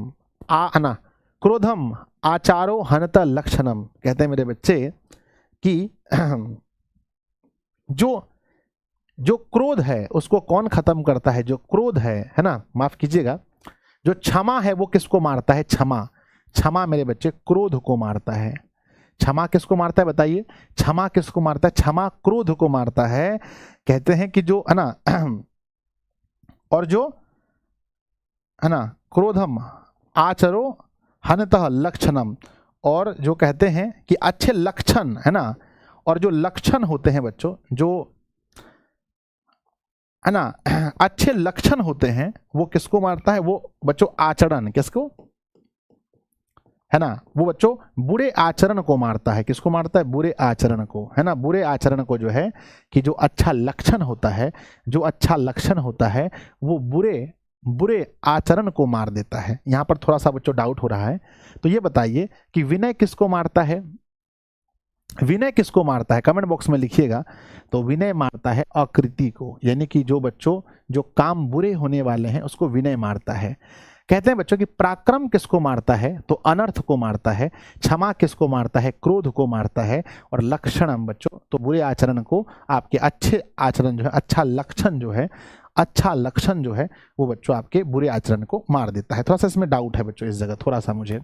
है ना, क्रोधम आचारो हनत लक्षणम। कहते हैं मेरे बच्चे कि जो क्रोध है उसको कौन खत्म करता है? जो क्रोध है ना, माफ कीजिएगा, जो क्षमा है वो किसको मारता है? क्षमा। क्षमा मेरे बच्चे क्रोध को मारता है। क्षमा किसको मारता है बताइए? क्षमा किसको मारता है? क्षमा क्रोध को मारता है। कहते हैं कि जो है ना और जो है ना क्रोधम आचरो हनतः लक्षणम, और जो कहते हैं कि अच्छे लक्षण है ना, और जो लक्षण होते हैं बच्चों, जो है ना अच्छे लक्षण होते हैं वो किसको मारता है? वो बच्चों आचरण, किसको है ना, वो बच्चों बुरे आचरण को मारता है। किसको मारता है? बुरे आचरण को, है ना। बुरे आचरण को जो है कि जो अच्छा लक्षण होता है, जो अच्छा लक्षण होता है वो बुरे आचरण को मार देता है। यहाँ पर थोड़ा सा बच्चों डाउट हो रहा है, तो ये बताइए कि विनय किसको मारता है? विनय किसको मारता है? कमेंट बॉक्स में लिखिएगा। तो विनय मारता है अकृति को, यानी कि जो बच्चों जो काम बुरे होने वाले हैं उसको विनय मारता है। कहते हैं बच्चों कि पराक्रम किसको मारता है? तो अनर्थ को मारता है। क्षमा किसको मारता है? क्रोध को मारता है। और लक्षणम बच्चों तो बुरे आचरण को, आपके अच्छे आचरण जो है, अच्छा लक्षण जो है, अच्छा लक्षण जो है वो बच्चों आपके बुरे आचरण को मार देता है। थोड़ा सा इसमें डाउट है बच्चों, इस जगह थोड़ा सा मुझे,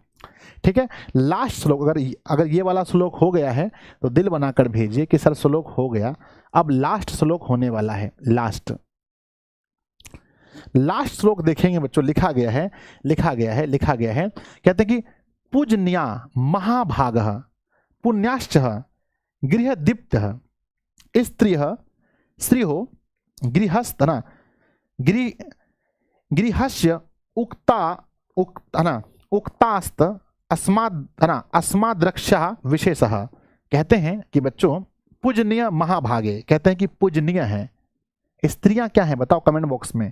ठीक है। लास्ट श्लोक, अगर ये वाला श्लोक हो गया है तो दिल बनाकर भेजिए कि सर श्लोक हो गया। अब लास्ट श्लोक होने वाला है। लास्ट श्लोक देखेंगे बच्चों, लिखा गया है। कहते हैं कि पूजन्या महाभाग पुण्याश्च गृहदीप्त स्त्रियः श्रियो गृहस्थ ना गृहस्य उक्तास्त अस्माद् रक्षा विशेषः। कहते हैं कि बच्चों पूजनीय महाभागे, कहते हैं कि पूजनीय है। स्त्रियां क्या हैं बताओ कमेंट बॉक्स में।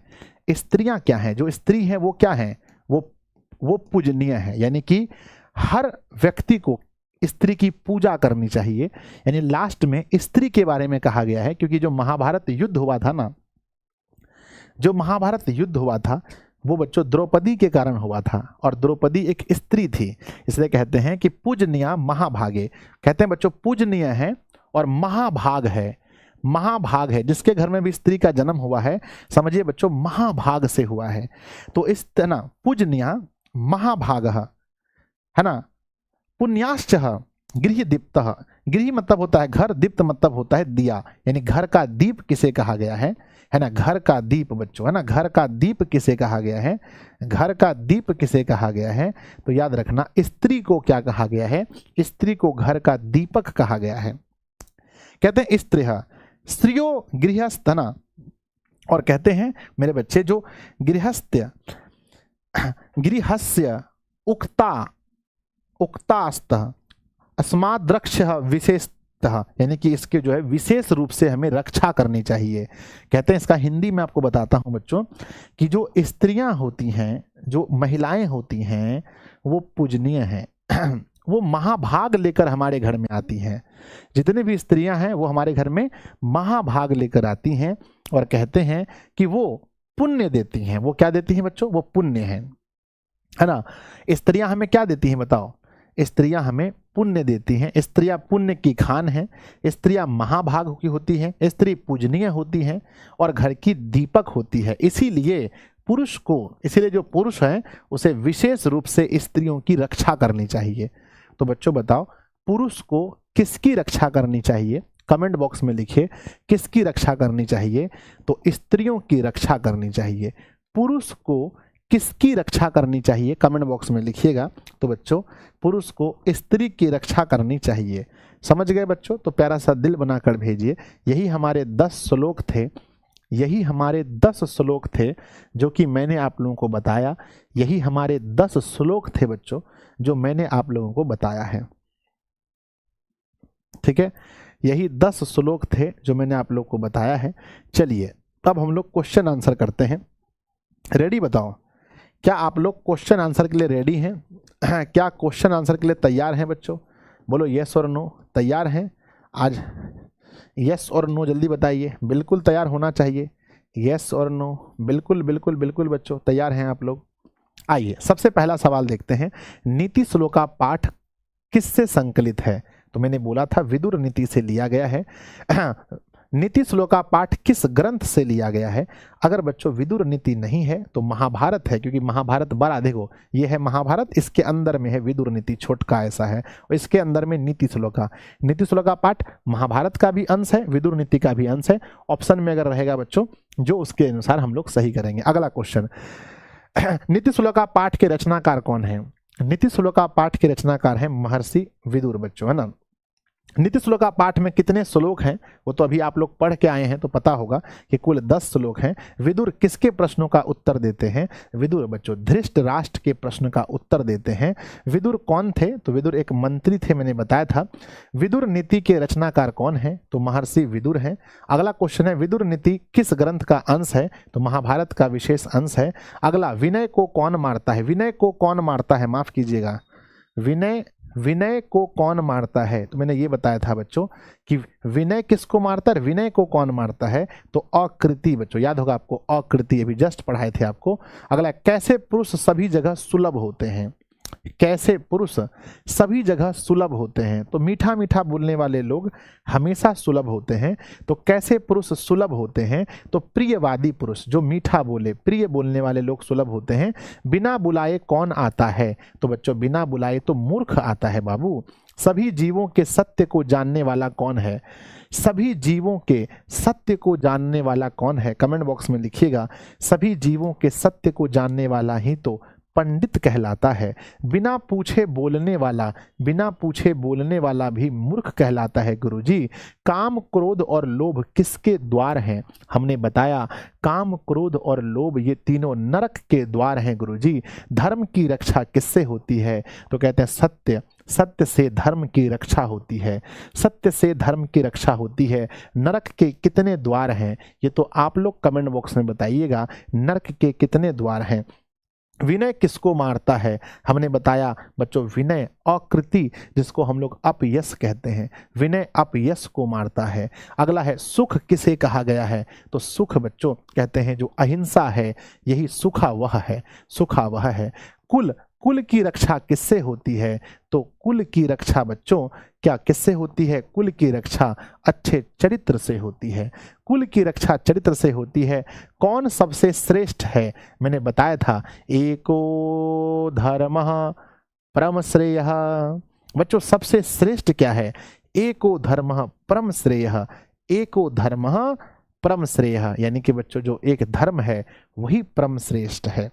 स्त्रियां क्या हैं? जो स्त्री है वो क्या है? वो पूजनीय है, यानी कि हर व्यक्ति को स्त्री की पूजा करनी चाहिए। यानी लास्ट में स्त्री के बारे में कहा गया है, क्योंकि जो महाभारत युद्ध हुआ था ना, जो महाभारत युद्ध हुआ था वो बच्चों द्रौपदी के कारण हुआ था, और द्रौपदी एक स्त्री थी, इसलिए कहते हैं कि पूजनीय महाभागे। कहते हैं बच्चों पूजनीय है और महाभाग है। महाभाग है, जिसके घर में भी स्त्री का जन्म हुआ है, समझिए बच्चों महाभाग से हुआ है। तो इस ना पूजनीय महाभाग है ना, पुण्याश्च गृहदीप्त। गृह मतलब होता है घर, दीप्त मतलब होता है दिया, यानी घर का दीप किसे कहा गया है ना, घर का दीप बच्चों, है ना। घर का दीप किसे कहा गया है? घर का दीप किसे कहा गया है? तो याद रखना स्त्री को क्या कहा गया है? स्त्री को घर का दीपक कहा गया है। कहते हैं स्त्रियः स्त्रियो गृहस्थ ना, और कहते हैं मेरे बच्चे जो गृहस्य उक्तास्त अस्माद् रक्षः विशेषतः, यानी कि इसके जो है विशेष रूप से हमें रक्षा करनी चाहिए। कहते हैं, इसका हिंदी में आपको बताता हूं बच्चों, कि जो स्त्रियां होती हैं, जो महिलाएं होती हैं, वो पूजनीय हैं। वो महाभाग लेकर हमारे घर में आती हैं। जितनी भी स्त्रियां हैं वो हमारे घर में महाभाग लेकर आती हैं, और कहते हैं कि वो पुण्य देती हैं। वो क्या देती हैं बच्चों? वो पुण्य है ना। स्त्रियां हमें क्या देती हैं बताओ? स्त्रियां हमें पुण्य देती हैं। स्त्रियां पुण्य की खान हैं। स्त्रियां महाभाग की होती हैं। स्त्री पूजनीय होती हैं और घर की दीपक होती है। इसीलिए जो पुरुष है उसे विशेष रूप से स्त्रियों की रक्षा करनी चाहिए। तो बच्चों बताओ, पुरुष को किसकी रक्षा करनी चाहिए? कमेंट बॉक्स में लिखिए, किसकी रक्षा करनी चाहिए? तो स्त्रियों की रक्षा करनी चाहिए। पुरुष को किसकी रक्षा करनी चाहिए? कमेंट बॉक्स में लिखिएगा। तो बच्चों पुरुष को स्त्री की रक्षा करनी चाहिए। समझ गए बच्चों? तो प्यारा सा दिल बनाकर भेजिए। यही हमारे 10 श्लोक थे, यही हमारे 10 श्लोक थे जो कि मैंने आप लोगों को बताया। यही हमारे 10 श्लोक थे बच्चों जो मैंने आप लोगों को बताया है। ठीक है, यही 10 श्लोक थे जो मैंने आप लोगों को बताया है। चलिए अब हम लोग क्वेश्चन आंसर करते हैं। रेडी? बताओ, क्या आप लोग क्वेश्चन आंसर के लिए रेडी हैं? क्या क्वेश्चन आंसर के लिए तैयार हैं बच्चों? बोलो यस और नो। तैयार हैं? आज यस और नो जल्दी बताइए, बिल्कुल तैयार होना चाहिए। यस और नो, बिल्कुल बिल्कुल बिल्कुल बच्चों, तैयार हैं आप लोग? आइए सबसे पहला सवाल देखते हैं, नीति श्लोका पाठ किससे संकलित है? तो मैंने बोला था विदुर नीति से लिया गया है। नीति श्लोका पाठ किस ग्रंथ से लिया गया है? अगर बच्चों विदुर नीति नहीं है तो महाभारत है, क्योंकि महाभारत बड़ा, देखो ये है महाभारत, इसके अंदर में है विदुर नीति, छोटका ऐसा है, और इसके अंदर में नीति श्लोका। नीति श्लोका पाठ महाभारत का भी अंश है, विदुर नीति का भी अंश है। ऑप्शन में अगर रहेगा बच्चों जो उसके अनुसार हम लोग सही करेंगे। अगला क्वेश्चन, नीति श्लोका पाठ के रचनाकार कौन है? नीति श्लोका पाठ के रचनाकार है महर्षि विदुर बच्चों, है ना। नीति श्लोका पाठ में कितने श्लोक हैं वो तो अभी आप लोग पढ़ के आए हैं तो पता होगा कि कुल 10 श्लोक हैं। विदुर किसके प्रश्नों का उत्तर देते हैं? विदुर बच्चों धृतराष्ट्र के प्रश्न का उत्तर देते हैं। विदुर कौन थे? तो विदुर एक मंत्री थे, मैंने बताया था। विदुर नीति के रचनाकार कौन है? तो महर्षि विदुर हैं। अगला क्वेश्चन है, विदुर नीति किस ग्रंथ का अंश है? तो महाभारत का विशेष अंश है। अगला, विनय को कौन मारता है? विनय को कौन मारता है, माफ कीजिएगा, विनय को कौन मारता है? तो मैंने ये बताया था बच्चों कि विनय किसको मारता है, विनय को कौन मारता है? तो अकृति बच्चों, याद होगा आपको, अकृति अभी जस्ट पढ़ाए थे आपको। अगला, कैसे पुरुष सभी जगह सुलभ होते हैं? कैसे पुरुष सभी जगह सुलभ होते हैं? तो मीठा मीठा बोलने वाले लोग हमेशा सुलभ होते हैं। तो कैसे पुरुष सुलभ होते हैं? तो प्रियवादी पुरुष, जो मीठा बोले, प्रिय बोलने वाले लोग सुलभ होते हैं। बिना बुलाए कौन आता है? तो बच्चों बिना बुलाए तो मूर्ख आता है बाबू। सभी जीवों के सत्य को जानने वाला कौन है? सभी जीवों के सत्य को जानने वाला कौन है? कमेंट बॉक्स में लिखिएगा। सभी जीवों के सत्य को जानने वाला ही तो पंडित कहलाता है। बिना पूछे बोलने वाला भी मूर्ख कहलाता है गुरुजी। काम क्रोध और लोभ किसके द्वार हैं? हमने बताया काम क्रोध और लोभ ये तीनों नरक के द्वार हैं गुरुजी। धर्म की रक्षा किससे होती है? तो कहते हैं सत्य, सत्य से धर्म की रक्षा होती है। सत्य से धर्म की रक्षा होती है। नरक के कितने द्वार हैं? ये तो आप लोग कमेंट बॉक्स में बताइएगा, नरक के कितने द्वार हैं। विनय किसको मारता है? हमने बताया बच्चों विनय अकृति, जिसको हम लोग अपयश कहते हैं, विनय अपयश को मारता है। अगला है, सुख किसे कहा गया है? तो सुख बच्चों कहते हैं जो अहिंसा है, यही सुखा वह है, सुखा वह है। कुल की रक्षा किससे होती है? तो कुल की रक्षा बच्चों क्या किससे होती है? कुल की रक्षा अच्छे चरित्र से होती है। कुल की रक्षा चरित्र से होती है। कौन सबसे श्रेष्ठ है? मैंने बताया था एको धर्मः परम श्रेयः। बच्चों सबसे श्रेष्ठ क्या है? एको धर्मः परम श्रेयः, एको धर्मः परम श्रेयः, यानी कि बच्चों जो एक धर्म है वही परम श्रेष्ठ है।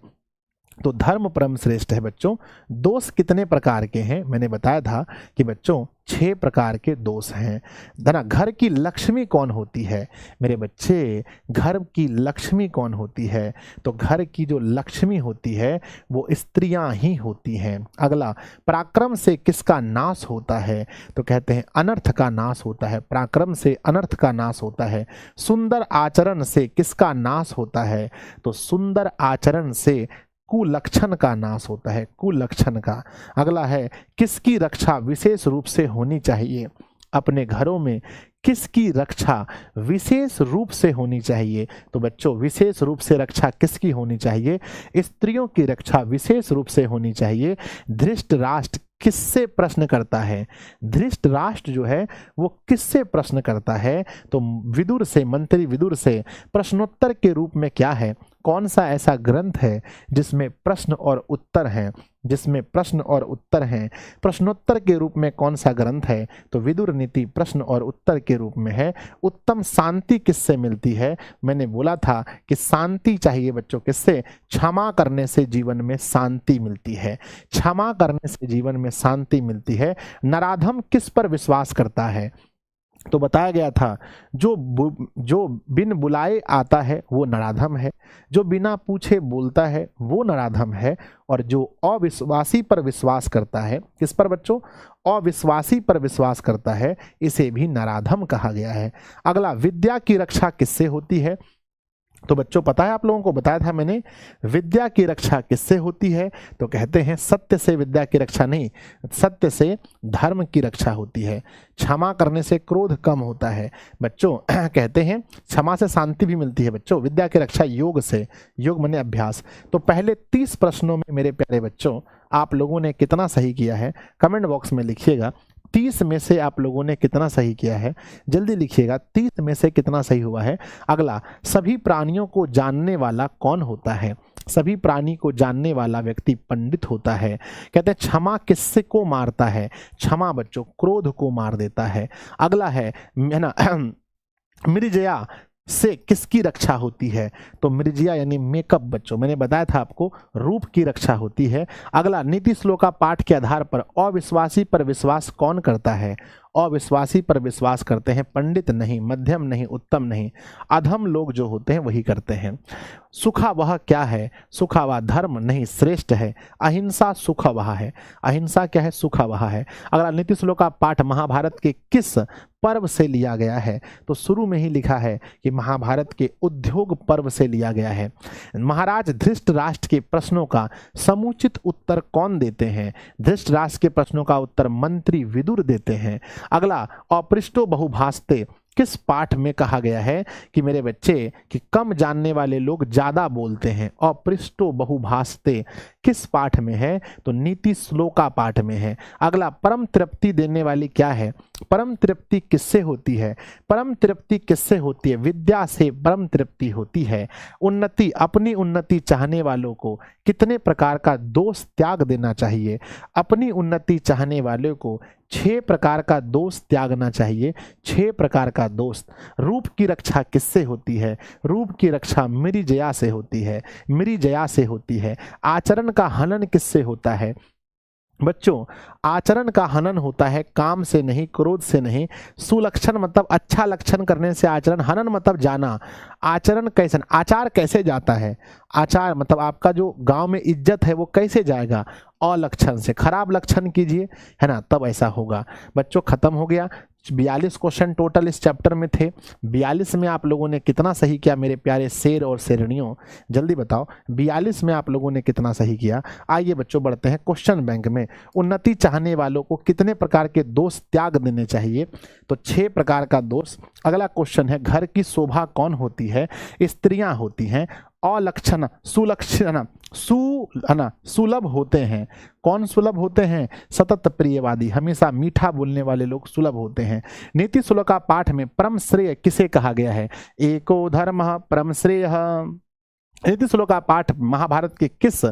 तो धर्म परम श्रेष्ठ है बच्चों। दोष कितने प्रकार के हैं? मैंने बताया था कि बच्चों 6 प्रकार के दोष हैं। धना, घर की लक्ष्मी कौन होती है? मेरे बच्चे घर की लक्ष्मी कौन होती है? तो घर की जो लक्ष्मी होती है वो स्त्रियां ही होती हैं। अगला, पराक्रम से किसका नाश होता है? तो कहते हैं अनर्थ का नाश होता है, पराक्रम से अनर्थ का नाश होता है। सुंदर आचरण से किसका नाश होता है? तो सुंदर आचरण से कुलक्षण का नाश होता है, कुलक्षण का। अगला है, किसकी रक्षा विशेष रूप से होनी चाहिए? अपने घरों में किसकी रक्षा विशेष रूप से होनी चाहिए? तो बच्चों विशेष रूप से रक्षा किसकी होनी चाहिए? स्त्रियों की रक्षा विशेष रूप से होनी चाहिए। धृतराष्ट्र किससे प्रश्न करता है? धृतराष्ट्र जो है वो किससे प्रश्न करता है? तो विदुर से, मंत्री विदुर से। प्रश्नोत्तर के रूप में क्या है? कौन सा ऐसा ग्रंथ है जिसमें प्रश्न और उत्तर हैं? जिसमें प्रश्न और उत्तर हैं, प्रश्नोत्तर के रूप में कौन सा ग्रंथ है? तो विदुर नीति प्रश्न और उत्तर के रूप में है। उत्तम शांति किससे मिलती है? मैंने बोला था कि शांति चाहिए बच्चों किससे? क्षमा करने से जीवन में शांति मिलती है, क्षमा करने से जीवन में शांति मिलती है। नराधम किस पर विश्वास करता है? तो बताया गया था जो बिन बुलाए आता है वो नराधम है, जो बिना पूछे बोलता है वो नराधम है, और जो अविश्वासी पर विश्वास करता है, किस पर बच्चों? अविश्वासी पर विश्वास करता है, इसे भी नराधम कहा गया है। अगला, विद्या की रक्षा किससे होती है? तो बच्चों पता है आप लोगों को बताया था मैंने, विद्या की रक्षा किससे होती है? तो कहते हैं सत्य से विद्या की रक्षा नहीं, सत्य से धर्म की रक्षा होती है। क्षमा करने से क्रोध कम होता है बच्चों। कहते हैं क्षमा से शांति भी मिलती है बच्चों। विद्या की रक्षा योग से, योग माने अभ्यास। तो पहले 30 प्रश्नों में मेरे प्यारे बच्चों आप लोगों ने कितना सही किया है कमेंट बॉक्स में लिखिएगा। 30 में से आप लोगों ने कितना सही किया है, जल्दी लिखिएगा। 30 में से कितना सही हुआ है। अगला, सभी प्राणियों को जानने वाला कौन होता है? सभी प्राणी को जानने वाला व्यक्ति पंडित होता है। कहते हैं क्षमा किससे को मारता है? क्षमा बच्चों क्रोध को मार देता है। अगला है ना मृजया से किसकी रक्षा होती है? तो मृजिया यानी मेकअप बच्चों, मैंने बताया था आपको रूप की रक्षा होती है। अगला, नीति श्लोका पाठ के आधार पर अविश्वासी पर विश्वास कौन करता है? अविश्वासी पर विश्वास करते हैं पंडित नहीं, मध्यम नहीं, उत्तम नहीं, अधम लोग जो होते हैं वही करते हैं। सुखा वह क्या है? सुखा वह धर्म नहीं श्रेष्ठ है। अहिंसा सुखा वह है। अहिंसा क्या है? सुखा वह है। अगला, नीति श्लोका पाठ महाभारत के किस पर्व से लिया गया है? तो शुरू में ही लिखा है कि महाभारत के उद्योग पर्व से लिया गया है। महाराज धृष्टराष्ट्र के प्रश्नों का समुचित उत्तर कौन देते हैं? धृष्टराष्ट्र के प्रश्नों का उत्तर मंत्री विदुर देते हैं। अगला, अपृष्टो बहुभाषते किस पाठ में कहा गया है कि मेरे बच्चे कि कम जानने वाले लोग ज्यादा बोलते हैं? अपृष्टो बहुभाषते किस पाठ में है? तो नीति श्लोका पाठ में है। अगला, परम तृप्ति देने वाली क्या है? परम तृप्ति किससे होती है? परम तृप्ति किससे होती है? विद्या से परम तृप्ति होती है। उन्नति, अपनी उन्नति चाहने वालों को कितने प्रकार का दोष त्याग देना चाहिए? अपनी उन्नति चाहने वालों को 6 प्रकार का दोष त्यागना चाहिए। 6 प्रकार का दोष। रूप की रक्षा किससे होती है? रूप की रक्षा मृजया से होती है। मृजया से होती है। आचरण का हनन किससे होता है? बच्चों आचरण का हनन होता है काम से नहीं, क्रोध से नहीं। सुलक्षण मतलब अच्छा लक्षण करने से आचरण, हनन मतलब जाना। आचरण कैसे, आचार कैसे जाता है? आचार मतलब आपका जो गांव में इज्जत है वो कैसे जाएगा? अलक्षण से। खराब लक्षण कीजिए, है ना, तब ऐसा होगा। बच्चों खत्म हो गया। 42 क्वेश्चन टोटल इस चैप्टर में थे। 42 में आप लोगों ने कितना सही किया मेरे प्यारे शेर और शेरनियों? जल्दी बताओ 42 में आप लोगों ने कितना सही किया। आइए बच्चों बढ़ते हैं क्वेश्चन बैंक में। उन्नति चाहने वालों को कितने प्रकार के दोष त्याग देने चाहिए? तो 6 प्रकार का दोष। अगला क्वेश्चन है, घर की शोभा कौन होती है? स्त्रियां होती हैं। अलक्षण, सुलक्षण, सुलभ होते हैं। कौन सुलभ होते हैं? सतत प्रियवादी, हमेशा मीठा बोलने वाले लोग सुलभ होते हैं। नीति श्लोका पाठ में परम श्रेय किसे कहा गया है? एको धर्म परम श्रेय। नीति श्लोका पाठ महाभारत के किस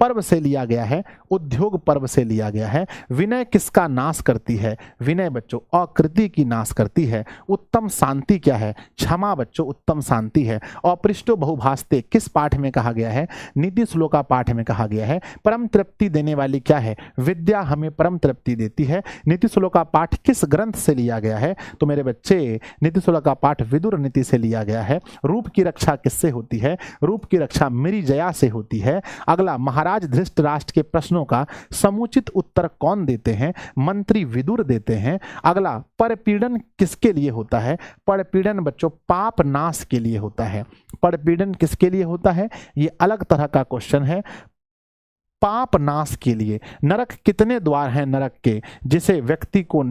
पर्व से लिया गया है? उद्योग पर्व से लिया गया है। विनय किसका नाश करती है? विनय बच्चों अकृति की नाश करती है। उत्तम शांति क्या है? क्षमा बच्चों उत्तम शांति है। अपृष्टो बहुभाषते किस पाठ में कहा गया है? नीति श्लोका पाठ में कहा गया है। परम तृप्ति देने वाली क्या है? विद्या हमें परम तृप्ति देती है। नीति श्लोका पाठ किस ग्रंथ से लिया गया है? तो मेरे बच्चे नीति श्लोका पाठ विदुर नीति से लिया गया है। रूप की रक्षा किससे होती है? रूप की रक्षा मृजया से होती है। अगला, महाराज धृतराष्ट्र के प्रश्नों का समुचित उत्तर कौन देते हैं? मंत्री विदुर देते हैं। अगला, परपीड़न किसके लिए होता है? परपीड़न बच्चों पाप नाश के लिए होता है। परपीड़न किसके लिए होता है? ये अलग तरह का क्वेश्चन है। पाप नाश के लिए। नरक कितने द्वार हैं नरक के, जिसे व्यक्ति को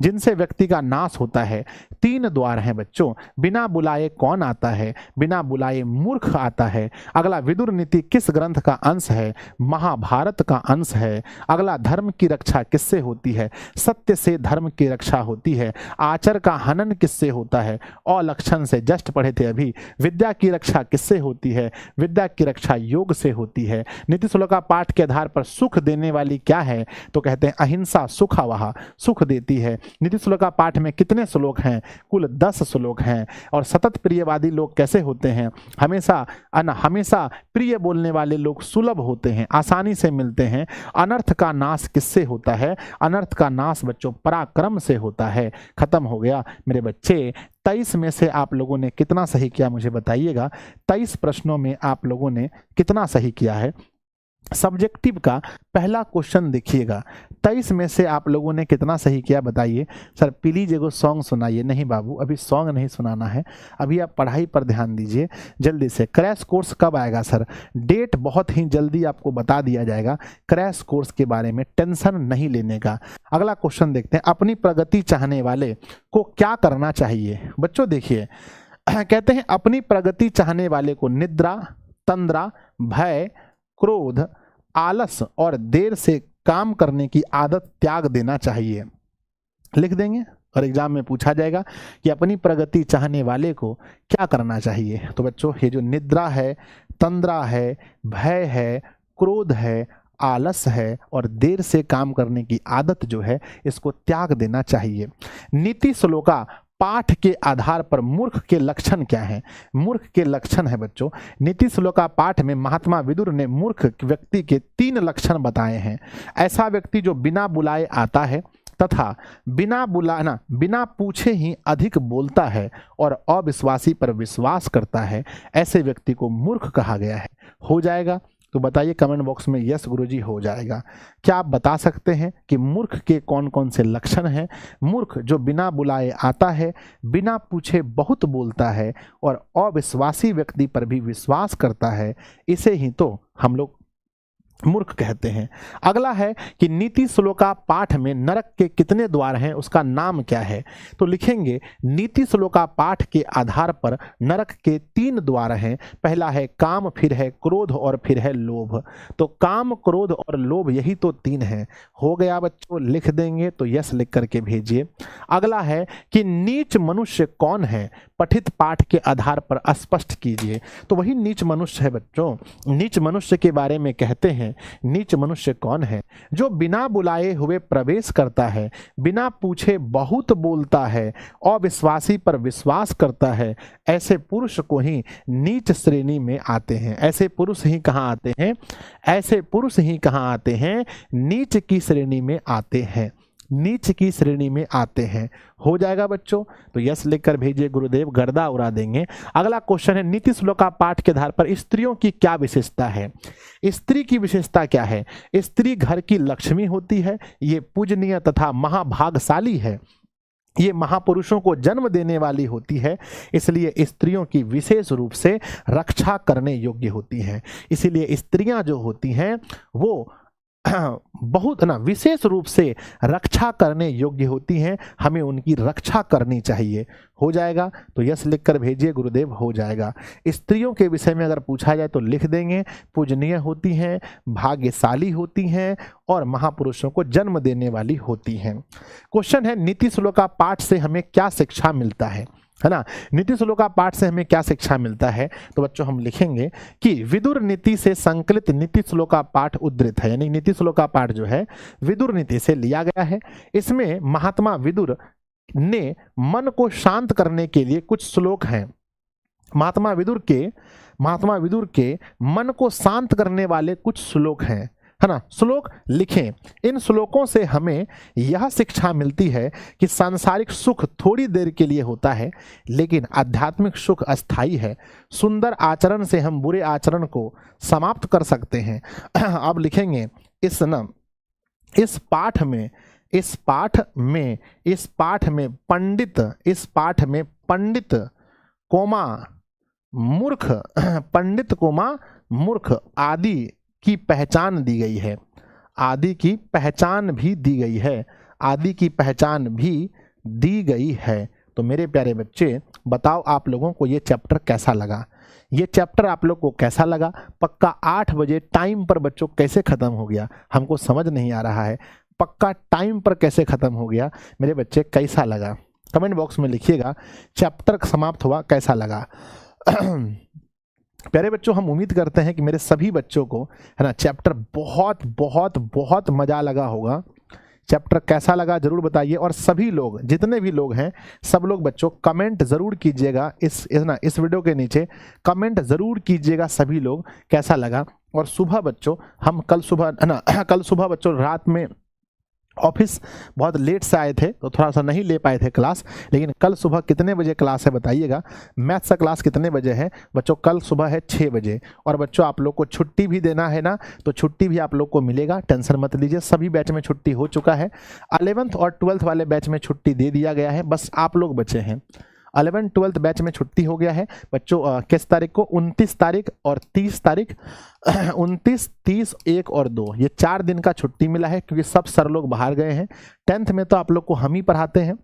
जिनसे व्यक्ति का नाश होता है? 3 द्वार हैं बच्चों। बिना बुलाए कौन आता है? बिना बुलाए मूर्ख आता है। अगला, विदुर नीति किस ग्रंथ का अंश है? महाभारत का अंश है। अगला, धर्म की रक्षा किससे होती है? सत्य से धर्म की रक्षा होती है। आचर का हनन किससे होता है? अलक्षण से, जस्ट पढ़े थे अभी। विद्या की रक्षा किससे होती है? विद्या की रक्षा योग से होती है। नीति श्लोका पाठ के आधार पर सुख देने वाली क्या है? तो कहते हैं अहिंसा सुखावह, सुख देती है। नीति श्लोका पाठ में कितने श्लोक हैं? कुल 10 श्लोक हैं। और सतत प्रियवादी लोग कैसे होते हैं? हमेशा प्रिय बोलने वाले लोग सुलभ होते हैं, आसानी से मिलते हैं। अनर्थ का नाश किससे होता है? अनर्थ का नाश बच्चों पराक्रम से होता है। खत्म हो गया मेरे बच्चे। 23 में से आप लोगों ने कितना सही किया मुझे बताइएगा। 23 प्रश्नों में आप लोगों ने कितना सही किया है? सब्जेक्टिव का पहला क्वेश्चन देखिएगा। 23 में से आप लोगों ने कितना सही किया बताइए। सर प्लीज एगो सॉन्ग सुनाइए। नहीं बाबू, अभी सॉन्ग नहीं सुनाना है, अभी आप पढ़ाई पर ध्यान दीजिए जल्दी से। क्रैश कोर्स कब आएगा सर? डेट बहुत ही जल्दी आपको बता दिया जाएगा क्रैश कोर्स के बारे में, टेंशन नहीं लेने का। अगला क्वेश्चन देखते हैं, अपनी प्रगति चाहने वाले को क्या करना चाहिए? बच्चों देखिए, कहते हैं अपनी प्रगति चाहने वाले को निद्रा, तंद्रा, भय, क्रोध, आलस और देर से काम करने की आदत त्याग देना चाहिए। लिख देंगे और एग्जाम में पूछा जाएगा कि अपनी प्रगति चाहने वाले को क्या करना चाहिए। तो बच्चों ये जो निद्रा है, तंद्रा है, भय है, क्रोध है, आलस है और देर से काम करने की आदत जो है, इसको त्याग देना चाहिए। नीति श्लोका पाठ के आधार पर मूर्ख के लक्षण क्या हैं? मूर्ख के लक्षण है बच्चों, नीति श्लोका पाठ में महात्मा विदुर ने मूर्ख व्यक्ति के 3 लक्षण बताए हैं। ऐसा व्यक्ति जो बिना बुलाए आता है तथा बिना पूछे ही अधिक बोलता है और अविश्वासी पर विश्वास करता है, ऐसे व्यक्ति को मूर्ख कहा गया है। हो जाएगा? तो बताइए कमेंट बॉक्स में यस गुरुजी हो जाएगा। क्या आप बता सकते हैं कि मूर्ख के कौन कौन से लक्षण हैं? मूर्ख जो बिना बुलाए आता है, बिना पूछे बहुत बोलता है और अविश्वासी व्यक्ति पर भी विश्वास करता है, इसे ही तो हम लोग मूर्ख कहते हैं। अगला है कि नीति श्लोका पाठ में नरक के कितने द्वार हैं, उसका नाम क्या है? तो लिखेंगे नीति श्लोका पाठ के आधार पर नरक के 3 द्वार हैं। पहला है काम, फिर है क्रोध और फिर है लोभ। तो काम, क्रोध और लोभ यही तो 3 हैं। हो गया बच्चों? लिख देंगे तो यस लिख करके भेजिए। अगला है कि नीच मनुष्य कौन है? पठित पाठ के आधार पर स्पष्ट कीजिए। तो वही नीच मनुष्य है बच्चों। नीच मनुष्य के बारे में कहते हैं, नीच मनुष्य कौन है? जो बिना बुलाए हुए प्रवेश करता है, बिना पूछे बहुत बोलता है, अविश्वासी पर विश्वास करता है, ऐसे पुरुष को ही नीच श्रेणी में आते हैं। ऐसे पुरुष ही कहाँ आते हैं? ऐसे पुरुष ही कहाँ आते हैं? नीच की श्रेणी में आते हैं, नीच की श्रेणी में आते हैं। हो जाएगा बच्चों? तो यस लिखकर भेजिए, गुरुदेव गर्दा उड़ा देंगे। अगला क्वेश्चन है, नीति श्लोका पाठ के आधार पर स्त्रियों की क्या विशेषता है? स्त्री की विशेषता क्या है? स्त्री घर की लक्ष्मी होती है, ये पूजनीय तथा महाभागशाली है, ये महापुरुषों को जन्म देने वाली होती है, इसलिए स्त्रियों की विशेष रूप से रक्षा करने योग्य होती हैं। इसीलिए स्त्रियां जो होती हैं वो बहुत विशेष रूप से रक्षा करने योग्य होती हैं, हमें उनकी रक्षा करनी चाहिए। हो जाएगा? तो यस लिखकर भेजिए, गुरुदेव हो जाएगा। स्त्रियों के विषय में अगर पूछा जाए तो लिख देंगे, पूजनीय होती हैं, भाग्यशाली होती हैं और महापुरुषों को जन्म देने वाली होती हैं। क्वेश्चन है, नीति श्लोका पाठ से हमें क्या शिक्षा मिलता है ना? नीति श्लोका पाठ से हमें क्या शिक्षा मिलता है? तो बच्चों हम लिखेंगे कि विदुर नीति से संकलित नीति श्लोका पाठ उद्धृत है, यानी नीति श्लोका पाठ जो है विदुर नीति से लिया गया है। इसमें महात्मा विदुर ने मन को शांत करने के लिए कुछ श्लोक हैं। महात्मा विदुर के मन को शांत करने वाले कुछ श्लोक हैं, है ना? श्लोक लिखें। इन श्लोकों से हमें यह शिक्षा मिलती है कि सांसारिक सुख थोड़ी देर के लिए होता है, लेकिन आध्यात्मिक सुख अस्थायी है। सुंदर आचरण से हम बुरे आचरण को समाप्त कर सकते हैं। अब लिखेंगे इस पाठ में पंडित कोमा मूर्ख आदि की पहचान दी गई है। आदि की पहचान भी दी गई है। तो मेरे प्यारे बच्चे बताओ आप लोगों को ये चैप्टर कैसा लगा? ये चैप्टर आप लोग को कैसा लगा? पक्का 8 बजे टाइम पर बच्चों कैसे खत्म हो गया हमको समझ नहीं आ रहा है। पक्का टाइम पर कैसे खत्म हो गया मेरे बच्चे, कैसा लगा? कमेंट बॉक्स में लिखिएगा। चैप्टर समाप्त हुआ कैसा लगा? प्यारे बच्चों, हम उम्मीद करते हैं कि मेरे सभी बच्चों को, है ना, चैप्टर बहुत बहुत बहुत मजा लगा होगा। चैप्टर कैसा लगा जरूर बताइए। और सभी लोग, जितने भी लोग हैं, सब लोग बच्चों कमेंट जरूर कीजिएगा। इस वीडियो के नीचे कमेंट जरूर कीजिएगा सभी लोग कैसा लगा। और सुबह बच्चों हम कल सुबह बच्चों रात में ऑफिस बहुत लेट से आए थे तो थोड़ा सा नहीं ले पाए थे क्लास, लेकिन कल सुबह कितने बजे क्लास है बताइएगा। मैथ्स का क्लास कितने बजे है बच्चों? कल सुबह है 6 बजे। और बच्चों आप लोग को छुट्टी भी देना है ना, तो छुट्टी भी आप लोग को मिलेगा, टेंशन मत लीजिए। सभी बैच में छुट्टी हो चुका है। 11th और 12th वाले बैच में छुट्टी दे दिया गया है, बस आप लोग बचे हैं। 11 12th बैच में छुट्टी हो गया है बच्चों। किस तारीख को? 29 तारीख और 30 तारीख 29, 30, 1 और 2, ये 4 दिन का छुट्टी मिला है, क्योंकि सब सर लोग बाहर गए हैं। 10th में तो आप लोग को हम ही पढ़ाते हैं,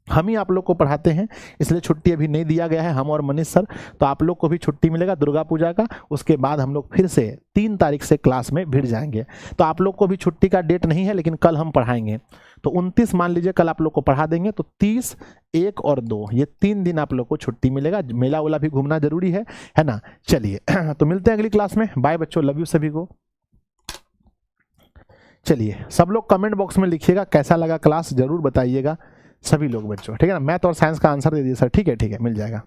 हम ही आप लोग को पढ़ाते हैं, इसलिए छुट्टी अभी नहीं दिया गया है, हम और मनीष सर। तो आप लोग को भी छुट्टी मिलेगा दुर्गा पूजा का। उसके बाद हम लोग फिर से 3 तारीख से क्लास में भिड़ जाएंगे। तो आप लोग को भी छुट्टी का डेट नहीं है, लेकिन कल हम पढ़ाएंगे। तो 29 मान लीजिए कल आप लोग को पढ़ा देंगे, तो 30, 1 और 2, ये 3 दिन आप लोग को छुट्टी मिलेगा। मेला वाला भी घूमना जरूरी है ना। चलिए तो मिलते हैं अगली क्लास में। बाय बच्चों, लव यू सभी को। चलिए सब लोग कमेंट बॉक्स में लिखिएगा कैसा लगा क्लास, जरूर बताइएगा सभी लोग बच्चों, ठीक है ना। मैथ और साइंस का आंसर दे दिए सर, ठीक है, मिल जाएगा।